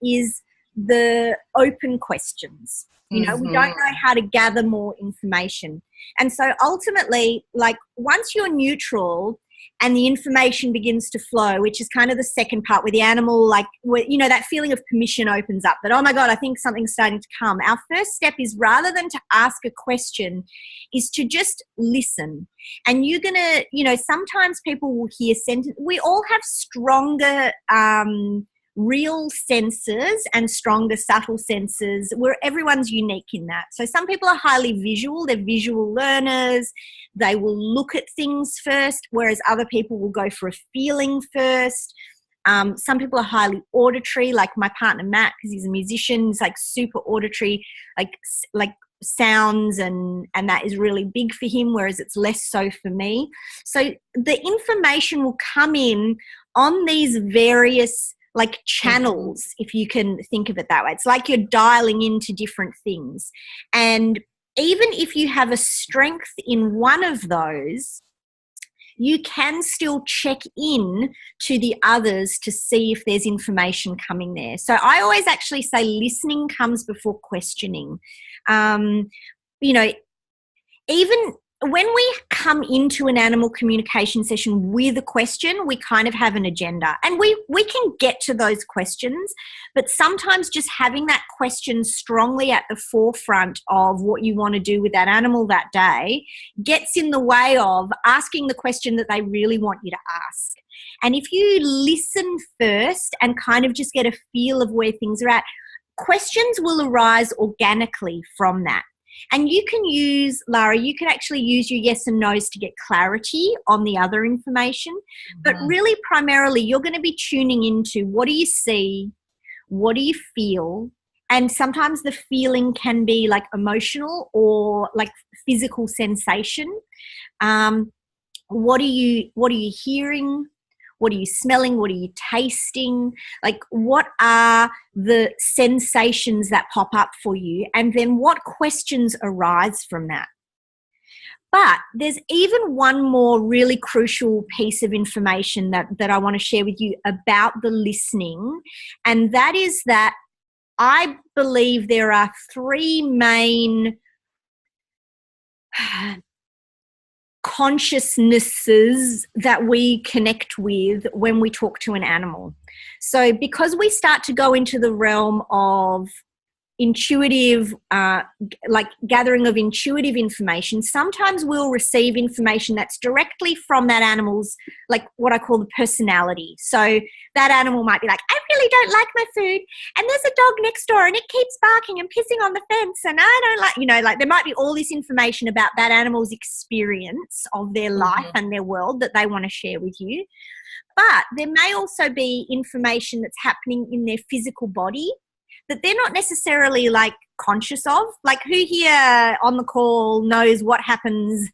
is the open questions. You know, we don't know how to gather more information. And so ultimately, like once you're neutral and the information begins to flow, which is kind of the second part where the animal, like, you know, that feeling of permission opens up, that, oh my God, I think something's starting to come. Our first step is, rather than to ask a question, is to just listen. And you're going to, you know, sometimes people will hear sentences. We all have stronger real senses and stronger subtle senses, where everyone's unique in that. So some people are highly visual, they're visual learners, they will look at things first, whereas other people will go for a feeling first. Some people are highly auditory, like my partner Matt, because he's a musician, is like super auditory, like sounds, and that is really big for him, whereas it's less so for me. So the information will come in on these various like channels, if you can think of it that way. It's like you're dialing into different things. And even if you have a strength in one of those, you can still check in to the others to see if there's information coming there. So I always actually say listening comes before questioning. You know, even when we come into an animal communication session with a question, we kind of have an agenda, and we can get to those questions, but sometimes just having that question strongly at the forefront of what you want to do with that animal that day gets in the way of asking the question that they really want you to ask. And if you listen first and kind of just get a feel of where things are at, questions will arise organically from that. And you can use, Lara, you can actually use your yes and no's to get clarity on the other information. But really, primarily, you're going to be tuning into what do you see, what do you feel, and sometimes the feeling can be like emotional or like physical sensation. What are you hearing? What are you smelling? What are you tasting? Like, what are the sensations that pop up for you? And then what questions arise from that? But there's even one more really crucial piece of information that I want to share with you about the listening. And that is that I believe there are three main consciousnesses that we connect with when we talk to an animal. So because we start to go into the realm of intuitive, like gathering of intuitive information, sometimes we'll receive information that's directly from that animal's, like what I call the personality. So that animal might be like, I really don't like my food, and there's a dog next door and it keeps barking and pissing on the fence, and I don't like, you know, like there might be all this information about that animal's experience of their life and their world that they want to share with you. But there may also be information that's happening in their physical body that they're not necessarily like conscious of. Like, who here on the call knows what happens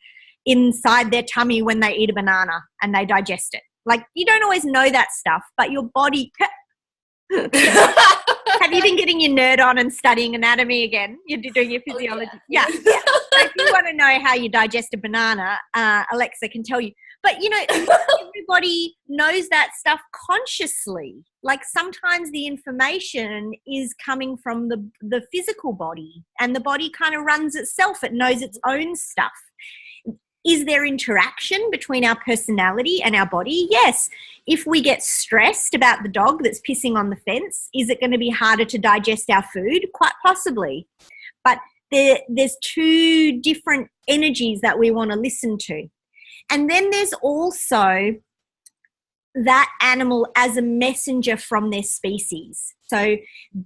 inside their tummy when they eat a banana and they digest it? Like, you don't always know that stuff, but your body... Have you been getting your nerd on and studying anatomy again? You're doing your physiology. Yeah. So if you want to know how you digest a banana, Alexa can tell you. But, you know, everybody knows that stuff consciously. Like, sometimes the information is coming from the physical body, and the body kind of runs itself. It knows its own stuff. Is there interaction between our personality and our body? Yes. If we get stressed about the dog that's pissing on the fence, is it going to be harder to digest our food? Quite possibly. But there's two different energies that we want to listen to. And then there's also that animal as a messenger from their species. So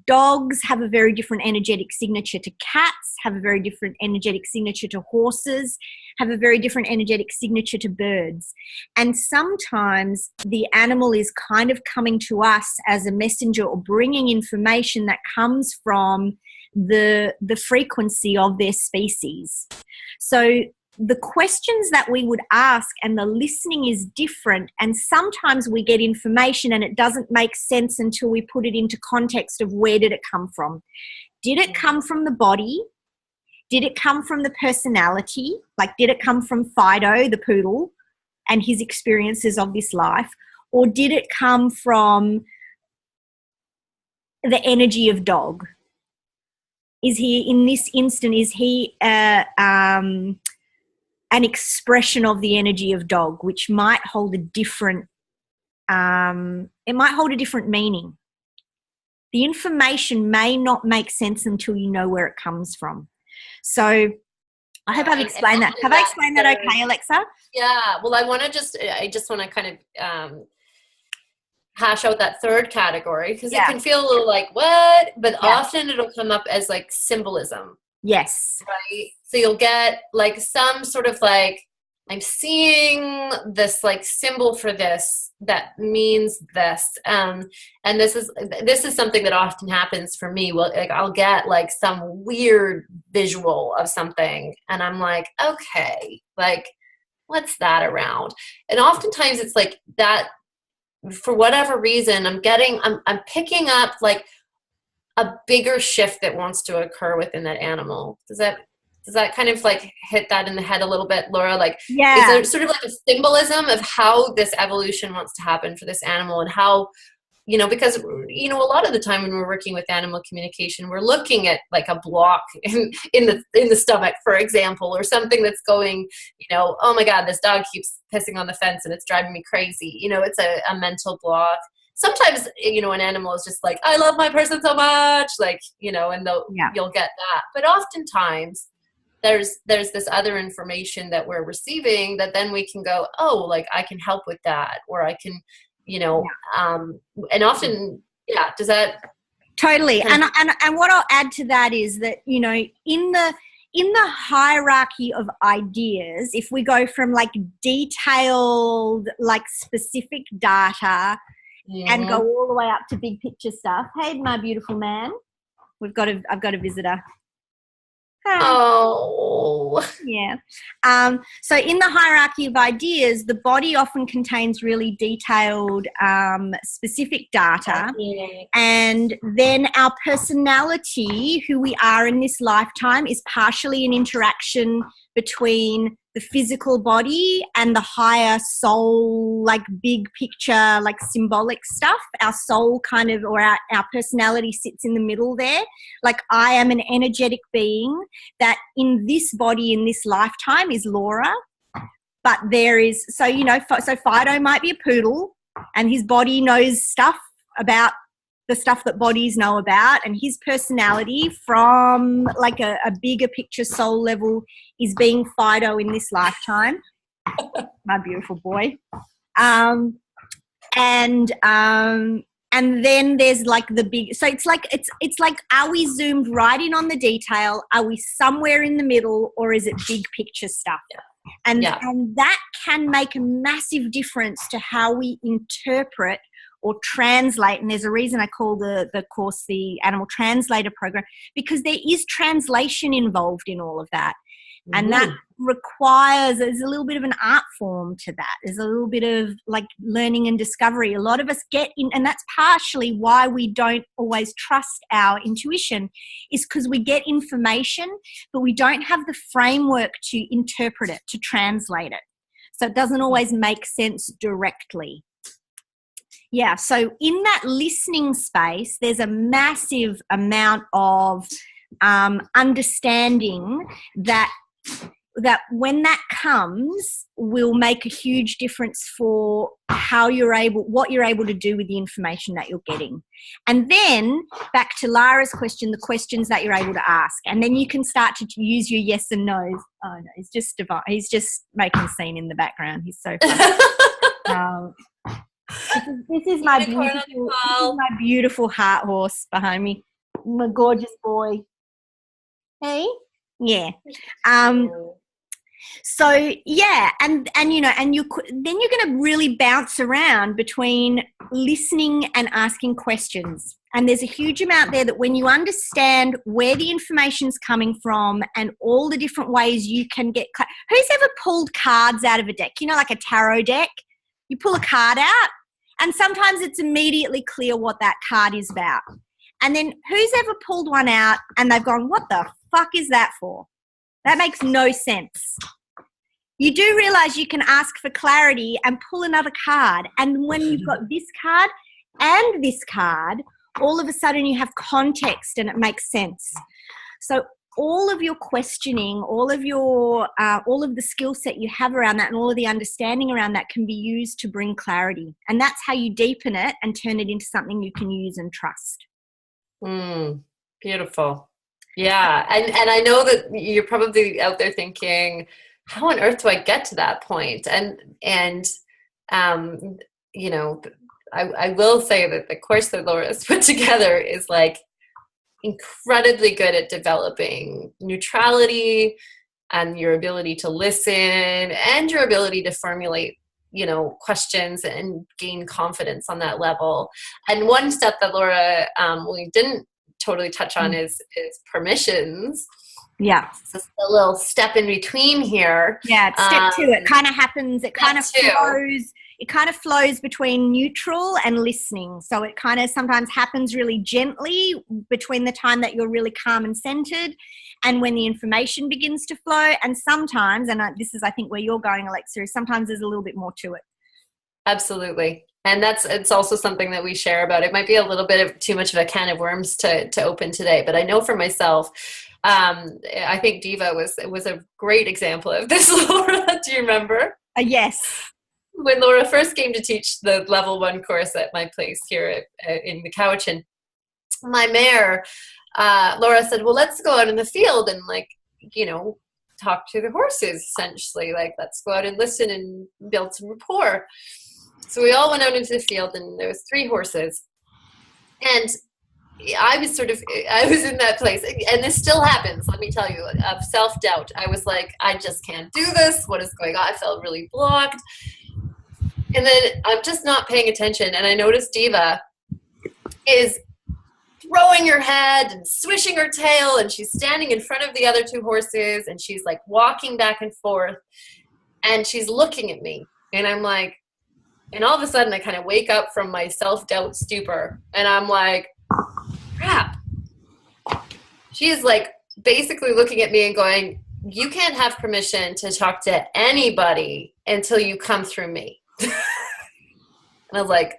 dogs have a very different energetic signature to cats, have a very different energetic signature to horses, have a very different energetic signature to birds. And sometimes the animal is kind of coming to us as a messenger or bringing information that comes from the frequency of their species. So the questions that we would ask and the listening is different, and sometimes we get information and it doesn't make sense until we put it into context of where did it come from. Did it come from the body? Did it come from the personality? Like, did it come from Fido, the poodle, and his experiences of this life? Or did it come from the energy of dog? Is he, in this instant, is he an expression of the energy of dog, which might hold a different, it might hold a different meaning. The information may not make sense until you know where it comes from. So I hope I've explained that. Have I explained that okay, Alexa? Yeah. Well, I just want to kind of hash out that third category, because it can feel a little like, what? But often it'll come up as like symbolism. Yes. Right. So you'll get like some sort of like I'm seeing this like symbol for this that means this. And this is something that often happens for me. Well, like I'll get like some weird visual of something and I'm like, okay, like what's that around? And oftentimes it's like that for whatever reason, I'm picking up like a bigger shift that wants to occur within that animal. Does that kind of like hit that in the head a little bit, Laura? Like, is Yeah. there sort of like a symbolism of how this evolution wants to happen for this animal and how, because, a lot of the time when we're working with animal communication, we're looking at like a block in the stomach, for example, or something that's going, oh my God, this dog keeps pissing on the fence and it's driving me crazy. It's a mental block. Sometimes, an animal is just like, I love my person so much, like, and you'll get that. But oftentimes there's this other information that we're receiving that then we can go, oh, like I can help with that, or I can, and often, does that Totally. And what I'll add to that is that, in the hierarchy of ideas, if we go from like detailed, like specific data and go all the way up to big picture stuff. Hey, my beautiful man. I've got a visitor. Hi. Oh. Yeah. So in the hierarchy of ideas, the body often contains really detailed, specific data. And then our personality, who we are in this lifetime, is partially an interaction between the physical body and the higher soul, like big picture, like symbolic stuff. Our soul kind of, or our personality sits in the middle there. Like I am an energetic being that in this body, in this lifetime is Laura. But there is, so Fido might be a poodle and his body knows stuff about the stuff that bodies know about, and his personality from like a bigger picture soul level is being Fido in this lifetime. My beautiful boy. And then there's like the big, so it's like, are we zoomed right in on the detail? Are we somewhere in the middle, or is it big picture stuff? And that can make a massive difference to how we interpret or translate. And there's a reason I call the course the Animal Translator Program, because there is translation involved in all of that. And that requires, there's a little bit of an art form to that. There's a little bit of like learning and discovery. A lot of us get in, and that's partially why we don't always trust our intuition, is because we get information, but we don't have the framework to interpret it, to translate it. So it doesn't always make sense directly. Yeah, so in that listening space, there's a massive amount of understanding that when that comes will make a huge difference for what you're able to do with the information that you're getting. And then back to Lara's question, the questions that you're able to ask. And then you can start to use your yes and no's. Oh no, he's just divine. He's just making a scene in the background. He's so funny. This is my beautiful heart horse behind me. My gorgeous boy. Hey? Yeah. So yeah, and then you're going to really bounce around between listening and asking questions. And there's a huge amount there that when you understand where the information's coming from and all the different ways you can get. Who's ever pulled cards out of a deck? Like a tarot deck. You pull a card out, and sometimes it's immediately clear what that card is about. And then who's ever pulled one out and they've gone, what the fuck is that for? That makes no sense. You do realize you can ask for clarity and pull another card. And when you've got this card and this card, all of a sudden you have context and it makes sense. So all of your questioning, all of the skill set you have around that and all of the understanding around that can be used to bring clarity. And that's how you deepen it and turn it into something you can use and trust. Beautiful. Yeah. And I know that you're probably out there thinking, how on earth do I get to that point? And I will say that the course that Laura's put together is like incredibly good at developing neutrality, and your ability to listen and your ability to formulate, questions and gain confidence on that level. And one step that Laura, we didn't totally touch on is permissions. Yeah. So it's a little step in between here. Yeah, it's step 2. It kind of happens, it kind of flows between neutral and listening. So it kind of sometimes happens really gently between the time that you're really calm and centered and when the information begins to flow. And sometimes, and this is I think where you're going, Alexa, is sometimes there's a little bit more to it. Absolutely. And it's also something that we share about. It might be a little bit of too much of a can of worms to open today, but I know for myself, I think Diva was a great example of this, Laura. Do you remember? Yes. When Laura first came to teach the level 1 course at my place here in the couch, and my mare, Laura said, well, let's go out in the field and talk to the horses, essentially. Like, let's go out and listen and build some rapport. So we all went out into the field, and there was 3 horses. And I was in that place, and this still happens, let me tell you, of self-doubt. I was like, I just can't do this. What is going on? I felt really blocked. And then I'm just not paying attention, and I noticed Diva is throwing her head and swishing her tail, and she's standing in front of the other 2 horses, and she's like walking back and forth, and she's looking at me, and I'm like, and all of a sudden I kind of wake up from my self-doubt stupor, and I'm like, crap. She is like basically looking at me and going, you can't have permission to talk to anybody until you come through me. And I was like,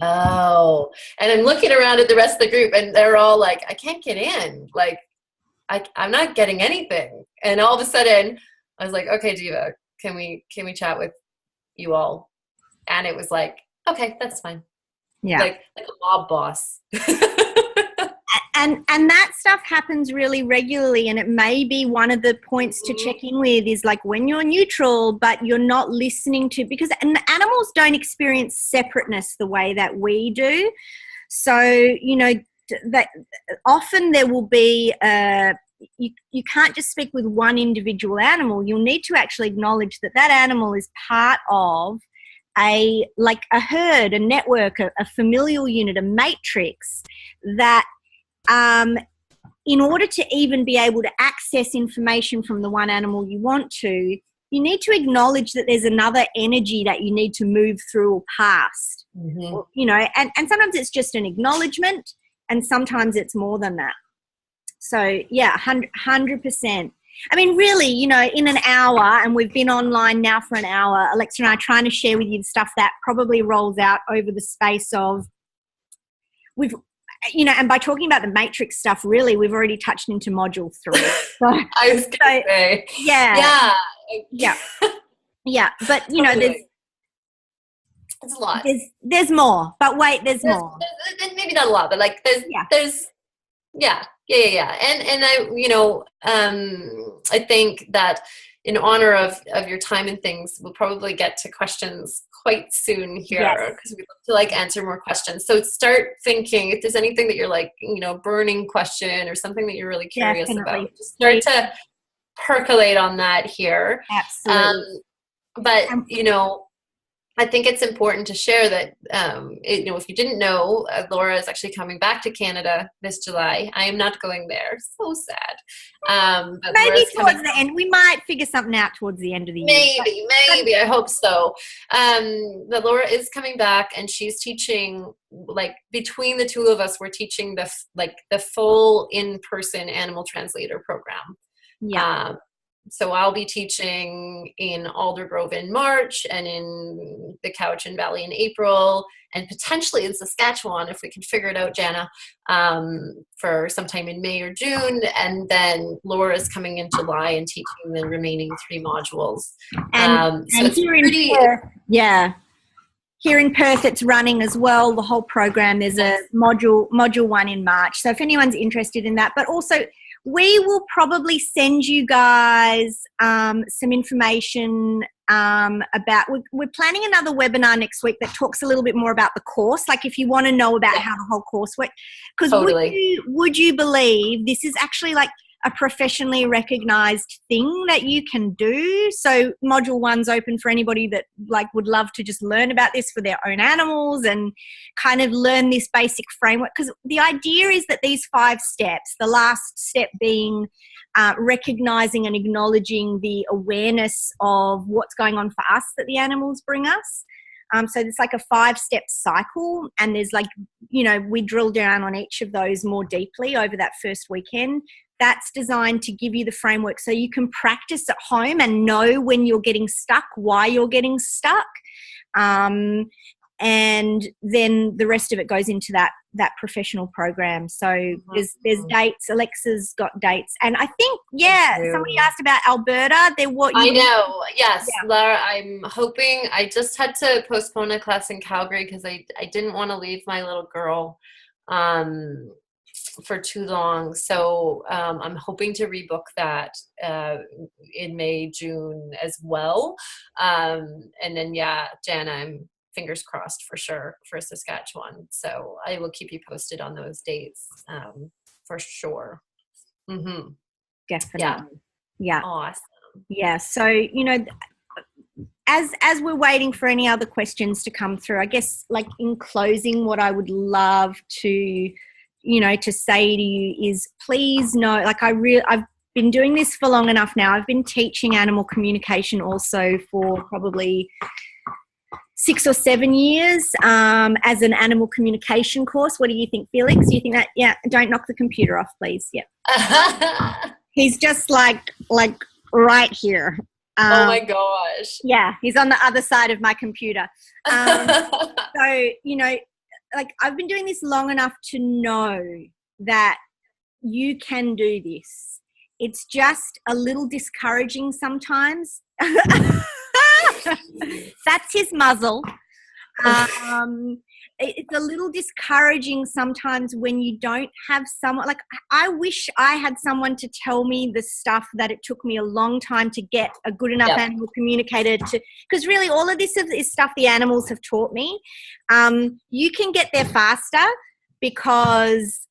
oh. And I'm looking around at the rest of the group, and they're all like, I can't get in. Like, I'm not getting anything. And all of a sudden I was like, okay, Diva, can we chat with you all? And it was like, okay, that's fine. Yeah. Like a mob boss. And that stuff happens really regularly, and it may be one of the points to check in with is like when you're neutral but you're not listening to, because animals don't experience separateness the way that we do. So, that often there will be you can't just speak with one individual animal. You'll need to actually acknowledge that animal is part of a herd, a network, a familial unit, a matrix that in order to even be able to access information from the one animal you want to, you need to acknowledge that there's another energy that you need to move through or past. Mm-hmm. And sometimes it's just an acknowledgement, and sometimes it's more than that. So yeah, 100%. I mean, really, in an hour, and we've been online now for an hour, Alexa and I are trying to share with you the stuff that probably rolls out over the space of, and by talking about the matrix stuff, really, we've already touched into module 3. So, I was going to say. Yeah. Yeah. But, there's a lot. There's more, but wait, there's more. Maybe not a lot, but like there's yeah. And I think that in honor of your time and things, we'll probably get to questions quite soon here, because we'd love to answer more questions. So start thinking if there's anything that you're burning question or something that you're really curious about. Just start to percolate on that here. Absolutely. But I think it's important to share that, if you didn't know, Laura is actually coming back to Canada this July. I am not going there. So sad. But maybe towards the end. We might figure something out towards the end of the year. Maybe. I hope so. But Laura is coming back, and she's teaching, between the 2 of us, we're teaching the full in-person animal translator program. Yeah. So I'll be teaching in Aldergrove in March, and in the Cowichan Valley in April, and potentially in Saskatchewan if we can figure it out, Jana, for sometime in May or June. And then Laura's coming in July and teaching the remaining 3 modules. And here in Perth, here in Perth, it's running as well, the whole program. There's a module 1 in March. So if anyone's interested in that, but also we will probably send you guys some information about, we're planning another webinar next week that talks a little bit more about the course, if you want to know about how the whole course works. Because would you believe this is actually a professionally recognized thing that you can do. So module 1's open for anybody that like would love to just learn about this for their own animals and kind of learn this basic framework, because the idea is that these 5 steps, the last step being recognizing and acknowledging the awareness of what's going on for us that the animals bring us. So it's like a 5-step cycle, and there's like, we drill down on each of those more deeply over that first weekend. That's designed to give you the framework so you can practice at home and know when you're getting stuck, why you're getting stuck. And then the rest of it goes into that professional program. So there's dates. Alexa's got dates, and I think somebody asked about Alberta. I know. Yes, yeah. Laura, I'm hoping. I just had to postpone a class in Calgary because I didn't want to leave my little girl for too long. So I'm hoping to rebook that in May, June as well. And then Jan, I'm fingers crossed for sure for Saskatchewan. So I will keep you posted on those dates for sure. Mm-hmm. Definitely. Yeah. Awesome. Yeah. So, as we're waiting for any other questions to come through, I guess like in closing, what I would love to, to say to you is please know, like I've been doing this for long enough now. I've been teaching animal communication also for probably 6 or 7 years as an animal communication course. What do you think, Felix? Do you think that? Yeah, don't knock the computer off, please. Yeah. He's just like right here. Oh my gosh. Yeah, he's on the other side of my computer. So, like I've been doing this long enough to know that you can do this. It's just a little discouraging sometimes. That's his muzzle. It's a little discouraging sometimes when you don't have someone. Like I wish I had someone to tell me the stuff that it took me a long time to get a good enough animal communicator to, because really all of this is stuff the animals have taught me. You can get there faster because,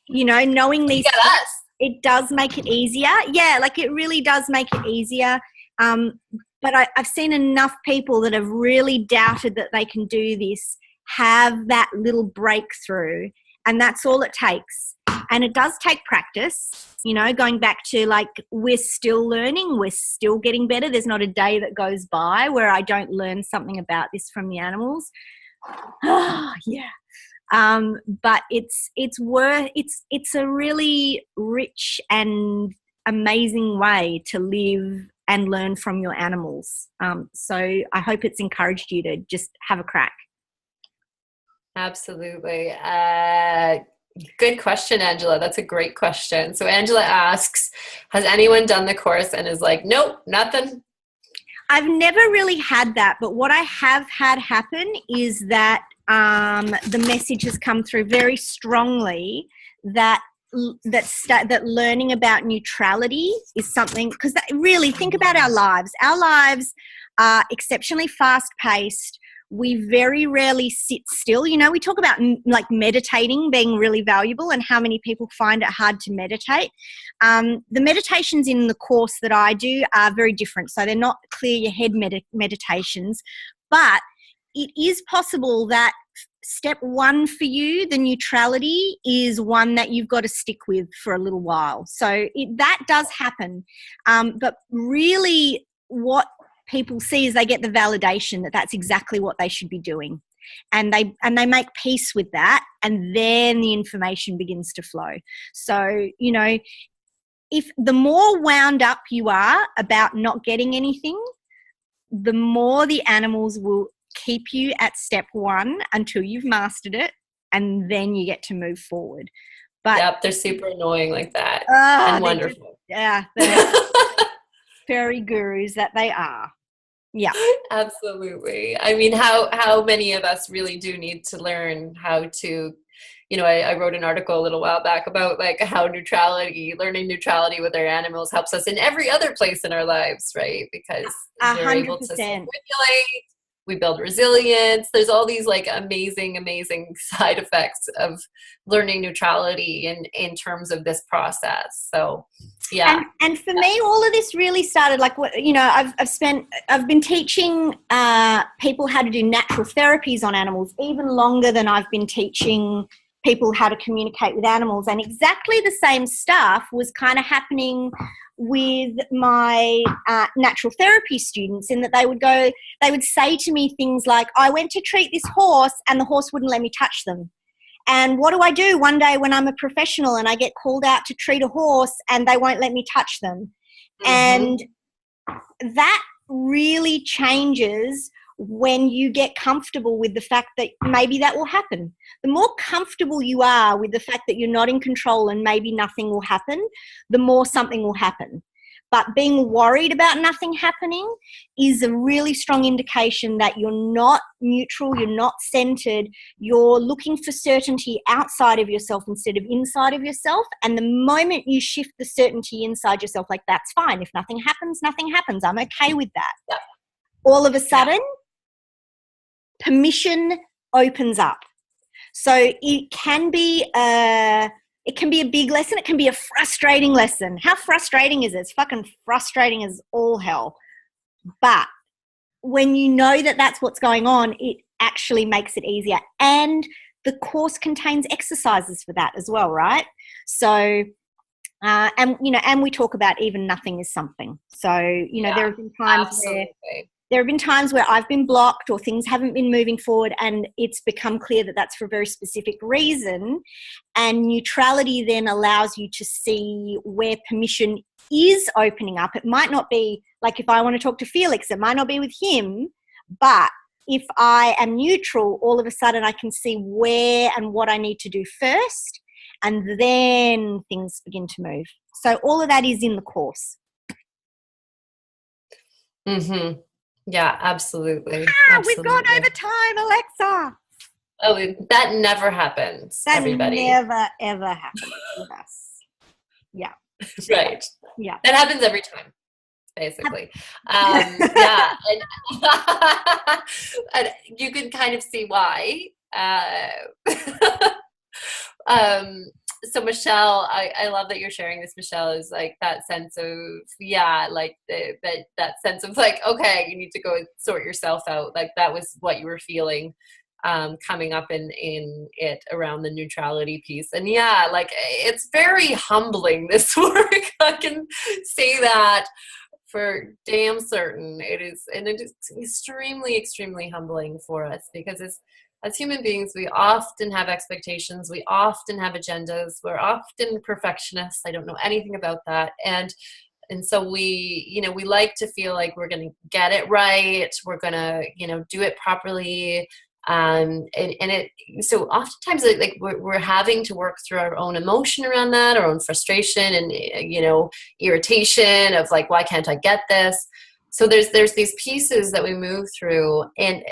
knowing these steps, it does make it easier. Yeah, like it really does make it easier. But I've seen enough people that have really doubted that they can do this have that little breakthrough, and that's all it takes. And it does take practice, going back to like we're still learning, we're still getting better. There's not a day that goes by where I don't learn something about this from the animals. But it's a really rich and amazing way to live and learn from your animals. So I hope it's encouraged you to just have a crack. Absolutely. Good question, Angela. That's a great question. So Angela asks, has anyone done the course and is like, nope, nothing? I've never really had that, but what I have had happen is that the message has come through very strongly that learning about neutrality is something, because really think about our lives. Our lives are exceptionally fast-paced. We very rarely sit still. We talk about like meditating being really valuable and how many people find it hard to meditate. The meditations in the course that I do are very different. So they're not clear your head meditations, but it is possible that step 1 for you, the neutrality, is one that you've got to stick with for a little while. So that does happen. But really what people see is they get the validation that that's exactly what they should be doing. And they make peace with that, and then the information begins to flow. So, if the more wound up you are about not getting anything, the more the animals will keep you at step 1 until you've mastered it, and then you get to move forward. But they're super annoying like that, and wonderful. They're fairy gurus that they are. Yeah, absolutely. I mean, how many of us really do need to learn how to, I wrote an article a little while back about like how learning neutrality with our animals helps us in every other place in our lives, right? Because we're able to self-regulate, we build resilience. There's all these like amazing side effects of learning neutrality in terms of this process. So yeah. And for me, all of this really started like what, you know, I've been teaching people how to do natural therapies on animals even longer than I've been teaching people how to communicate with animals. And exactly the same stuff was kind of happening with my natural therapy students, in that they would say to me things like, I went to treat this horse and the horse wouldn't let me touch them. And what do I do one day when I'm a professional and I get called out to treat a horse and they won't let me touch them? And that really changes when you get comfortable with the fact that maybe that will happen. The more comfortable you are with the fact that you're not in control and maybe nothing will happen, the more something will happen. But being worried about nothing happening is a really strong indication that you're not neutral, you're not centered, you're looking for certainty outside of yourself instead of inside of yourself. And the moment you shift the certainty inside yourself, like, that's fine. If nothing happens, nothing happens. I'm okay with that. Yeah. All of a sudden, permission opens up. So it can be a big lesson. It can be a frustrating lesson. How frustrating is it? It's fucking frustrating as all hell. But when you know that that's what's going on, it actually makes it easier. And the course contains exercises for that as well, right? So, and we talk about even nothing is something. So, there have been times where I've been blocked or things haven't been moving forward, and it's become clear that that's for a very specific reason. And neutrality then allows you to see where permission is opening up. It might not be like, if I want to talk to Felix, it might not be with him, but if I am neutral, all of a sudden I can see where and what I need to do first, and then things begin to move. So all of that is in the course. Mm-hmm. Yeah, absolutely. We've gone over time, Alexa. Oh, that never happens, everybody. Never, ever happens with us. Yeah. Right. Yeah. That happens every time, basically. Yeah. And you can kind of see why. So Michelle, I love that you're sharing this, Michelle, is like that sense of, like that sense of like, okay, you need to go and sort yourself out. Like that was what you were feeling coming up in it around the neutrality piece. And like it's very humbling, this work. I can say that for damn certain. It is, and it is extremely, extremely humbling for us, because as human beings, we often have expectations. We often have agendas. We're often perfectionists. I don't know anything about that. And so we like to feel like we're going to get it right. We're going to, do it properly. So oftentimes like we're having to work through our own emotion around that, our own frustration and, irritation of like, why can't I get this? So there's these pieces that we move through, and,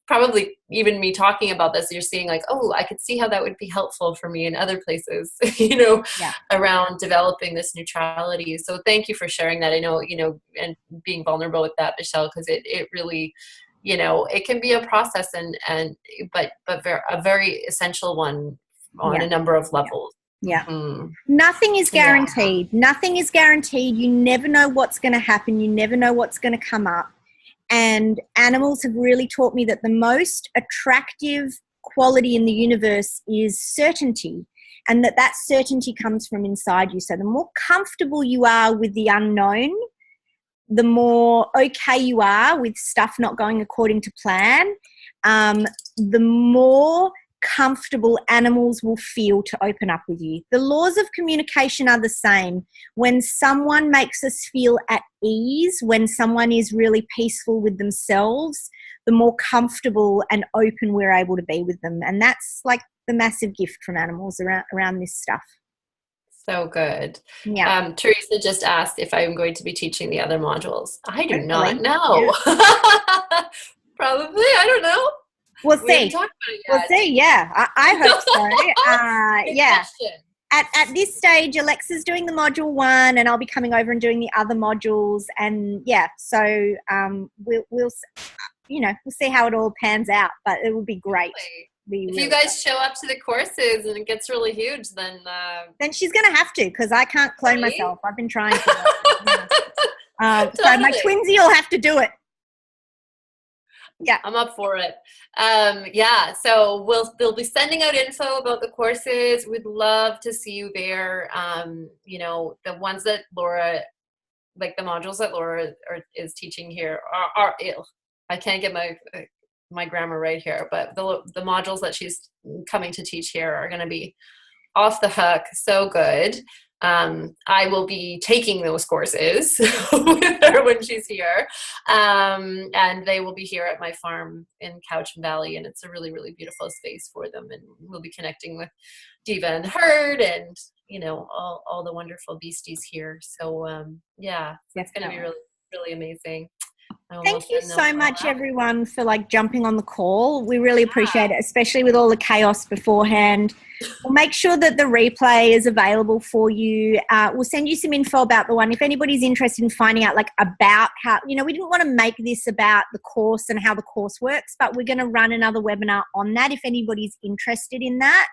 probably even me talking about this, you're seeing like, oh, I could see how that would be helpful for me in other places, around developing this neutrality. So thank you for sharing that. I know, and being vulnerable with that, Michelle, because it really, it can be a process but a very essential one on a number of levels. Yeah. Nothing is guaranteed. Nothing is guaranteed. You never know what's going to happen. You never know what's going to come up. And animals have really taught me that the most attractive quality in the universe is certainty, and that certainty comes from inside you. So the more comfortable you are with the unknown, the more okay you are with stuff not going according to plan, the more comfortable animals will feel to open up with you. The laws of communication are the same. When someone makes us feel at ease, when someone is really peaceful with themselves, the more comfortable and open we're able to be with them. And that's like the massive gift from animals around this stuff. So good. Yeah. Teresa just asked if I'm going to be teaching the other modules. I do not know. Yeah. Probably. I don't know. We'll see. We'll see. Yeah, I hope so. Yeah. At this stage, Alexa's doing the module 1, and I'll be coming over and doing the other modules. And so we'll. we'll see how it all pans out, but it would be great. If you guys show up to the courses and it gets really huge, then she's going to have to, because I can't clone myself. I've been trying to. Totally. So my twinsy will have to do it. Yeah, I'm up for it. So they'll be sending out info about the courses. We'd love to see you there. The ones that Laura, like the modules that Laura is teaching here are ill. I can't get my grammar right here, but the modules that she's coming to teach here are going to be off the hook, so good. I will be taking those courses with her when she's here. And they will be here at my farm in Cowichan Valley, and it's a really, really beautiful space for them. And we'll be connecting with Diva and Herd and, all the wonderful beasties here. So, it's going to be really, really amazing. Thank you so much, everyone, for jumping on the call. We really appreciate it, especially with all the chaos beforehand. We'll make sure that the replay is available for you. We'll send you some info about the one. If anybody's interested in finding out about how, we didn't want to make this about the course and how the course works, but we're going to run another webinar on that if anybody's interested in that,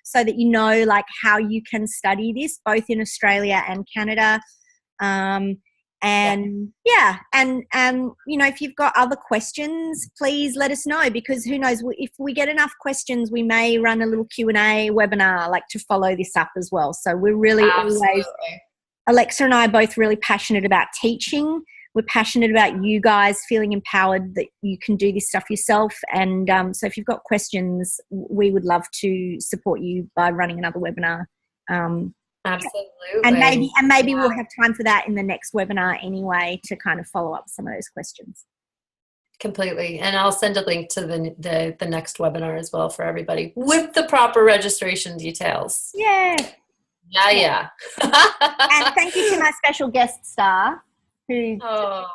so that how you can study this both in Australia and Canada. If you've got other questions, please let us know, because who knows, if we get enough questions, we may run a little Q&A webinar to follow this up as well. So we're really always, Alexa and I are both really passionate about teaching. We're passionate about you guys feeling empowered that you can do this stuff yourself. And so if you've got questions, we would love to support you by running another webinar. Absolutely. And maybe we'll have time for that in the next webinar anyway, to kind of follow up some of those questions. Completely. And I'll send a link to the next webinar as well for everybody with the proper registration details. Yeah. Yeah. And thank you to my special guest star who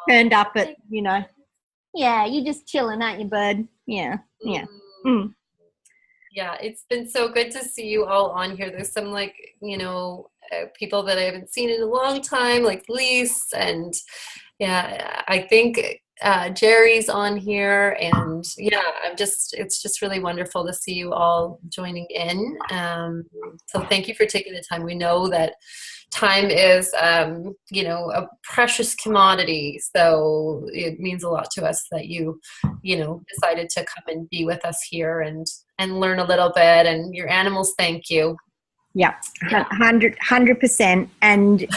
turned up at, you're just chilling, aren't you, bud? Yeah. Yeah. Mm. Yeah, it's been so good to see you all on here. There's some people that I haven't seen in a long time, like Lise, and I think Jerry's on here, and it's just really wonderful to see you all joining in. So thank you for taking the time. We know that time is, a precious commodity. So it means a lot to us that you decided to come and be with us here and learn a little bit, and your animals thank you. Yeah, 100%. And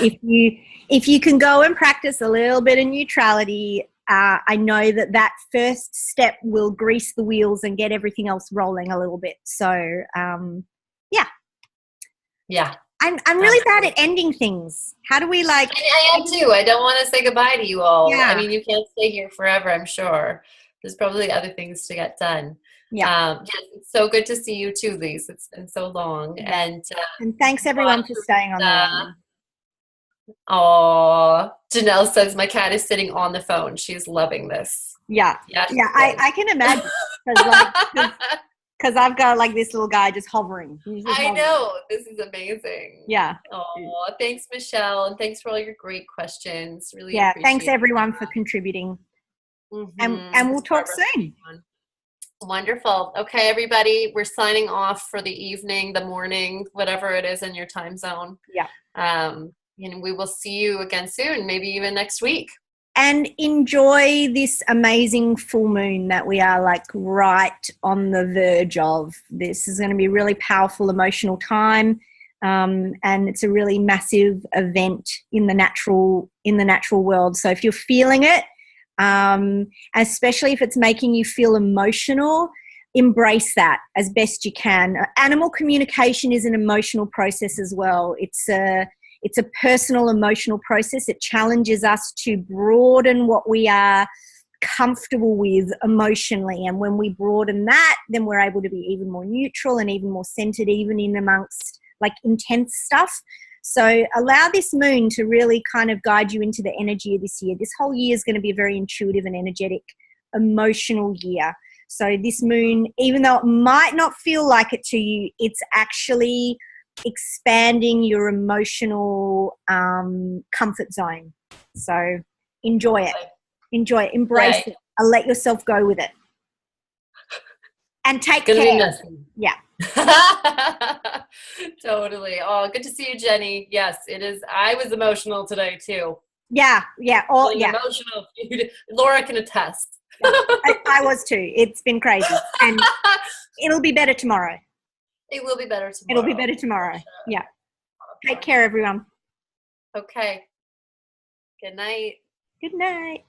if you can go and practice a little bit of neutrality, I know that first step will grease the wheels and get everything else rolling a little bit. So, yeah. I'm really bad at ending things. How do we I am too. I don't want to say goodbye to you all. Yeah. I mean, you can't stay here forever, I'm sure. There's probably other things to get done. Yeah. It's so good to see you too, Lise. It's been so long. And thanks everyone for staying on the line. Oh, Janelle says my cat is sitting on the phone. She's loving this. Yeah. I can imagine, because I've got this little guy just hovering. I know. This is amazing. Yeah. Oh, thanks, Michelle, and thanks for all your great questions. Really appreciate thanks everyone for contributing. Mm-hmm. And we'll talk soon. Wonderful. Okay, everybody, we're signing off for the evening, the morning, whatever it is in your time zone. Yeah. We will see you again soon, maybe even next week. And enjoy this amazing full moon that we are right on the verge of. This is going to be a really powerful emotional time. And it's a really massive event in the natural world. So if you're feeling it, especially if it's making you feel emotional, embrace that as best you can. Animal communication is an emotional process as well. It's a personal emotional process. It challenges us to broaden what we are comfortable with emotionally. And when we broaden that, then we're able to be even more neutral and even more centered, even in amongst intense stuff. So allow this moon to really kind of guide you into the energy of this year. This whole year is going to be a very intuitive and energetic, emotional year. So this moon, even though it might not feel like it to you, it's actually expanding your emotional comfort zone. So enjoy it. Embrace it. let yourself go with it. And take Gonna be care. messy. Yeah. Totally. Oh, good to see you, Jenny. Yes, it is. I was emotional today too. Yeah. Feeling emotional. Laura can attest. Yeah. I was too. It's been crazy. And it'll be better tomorrow. It will be better tomorrow. It'll be better tomorrow. Sure. Yeah. Take care, everyone. Okay. Good night. Good night.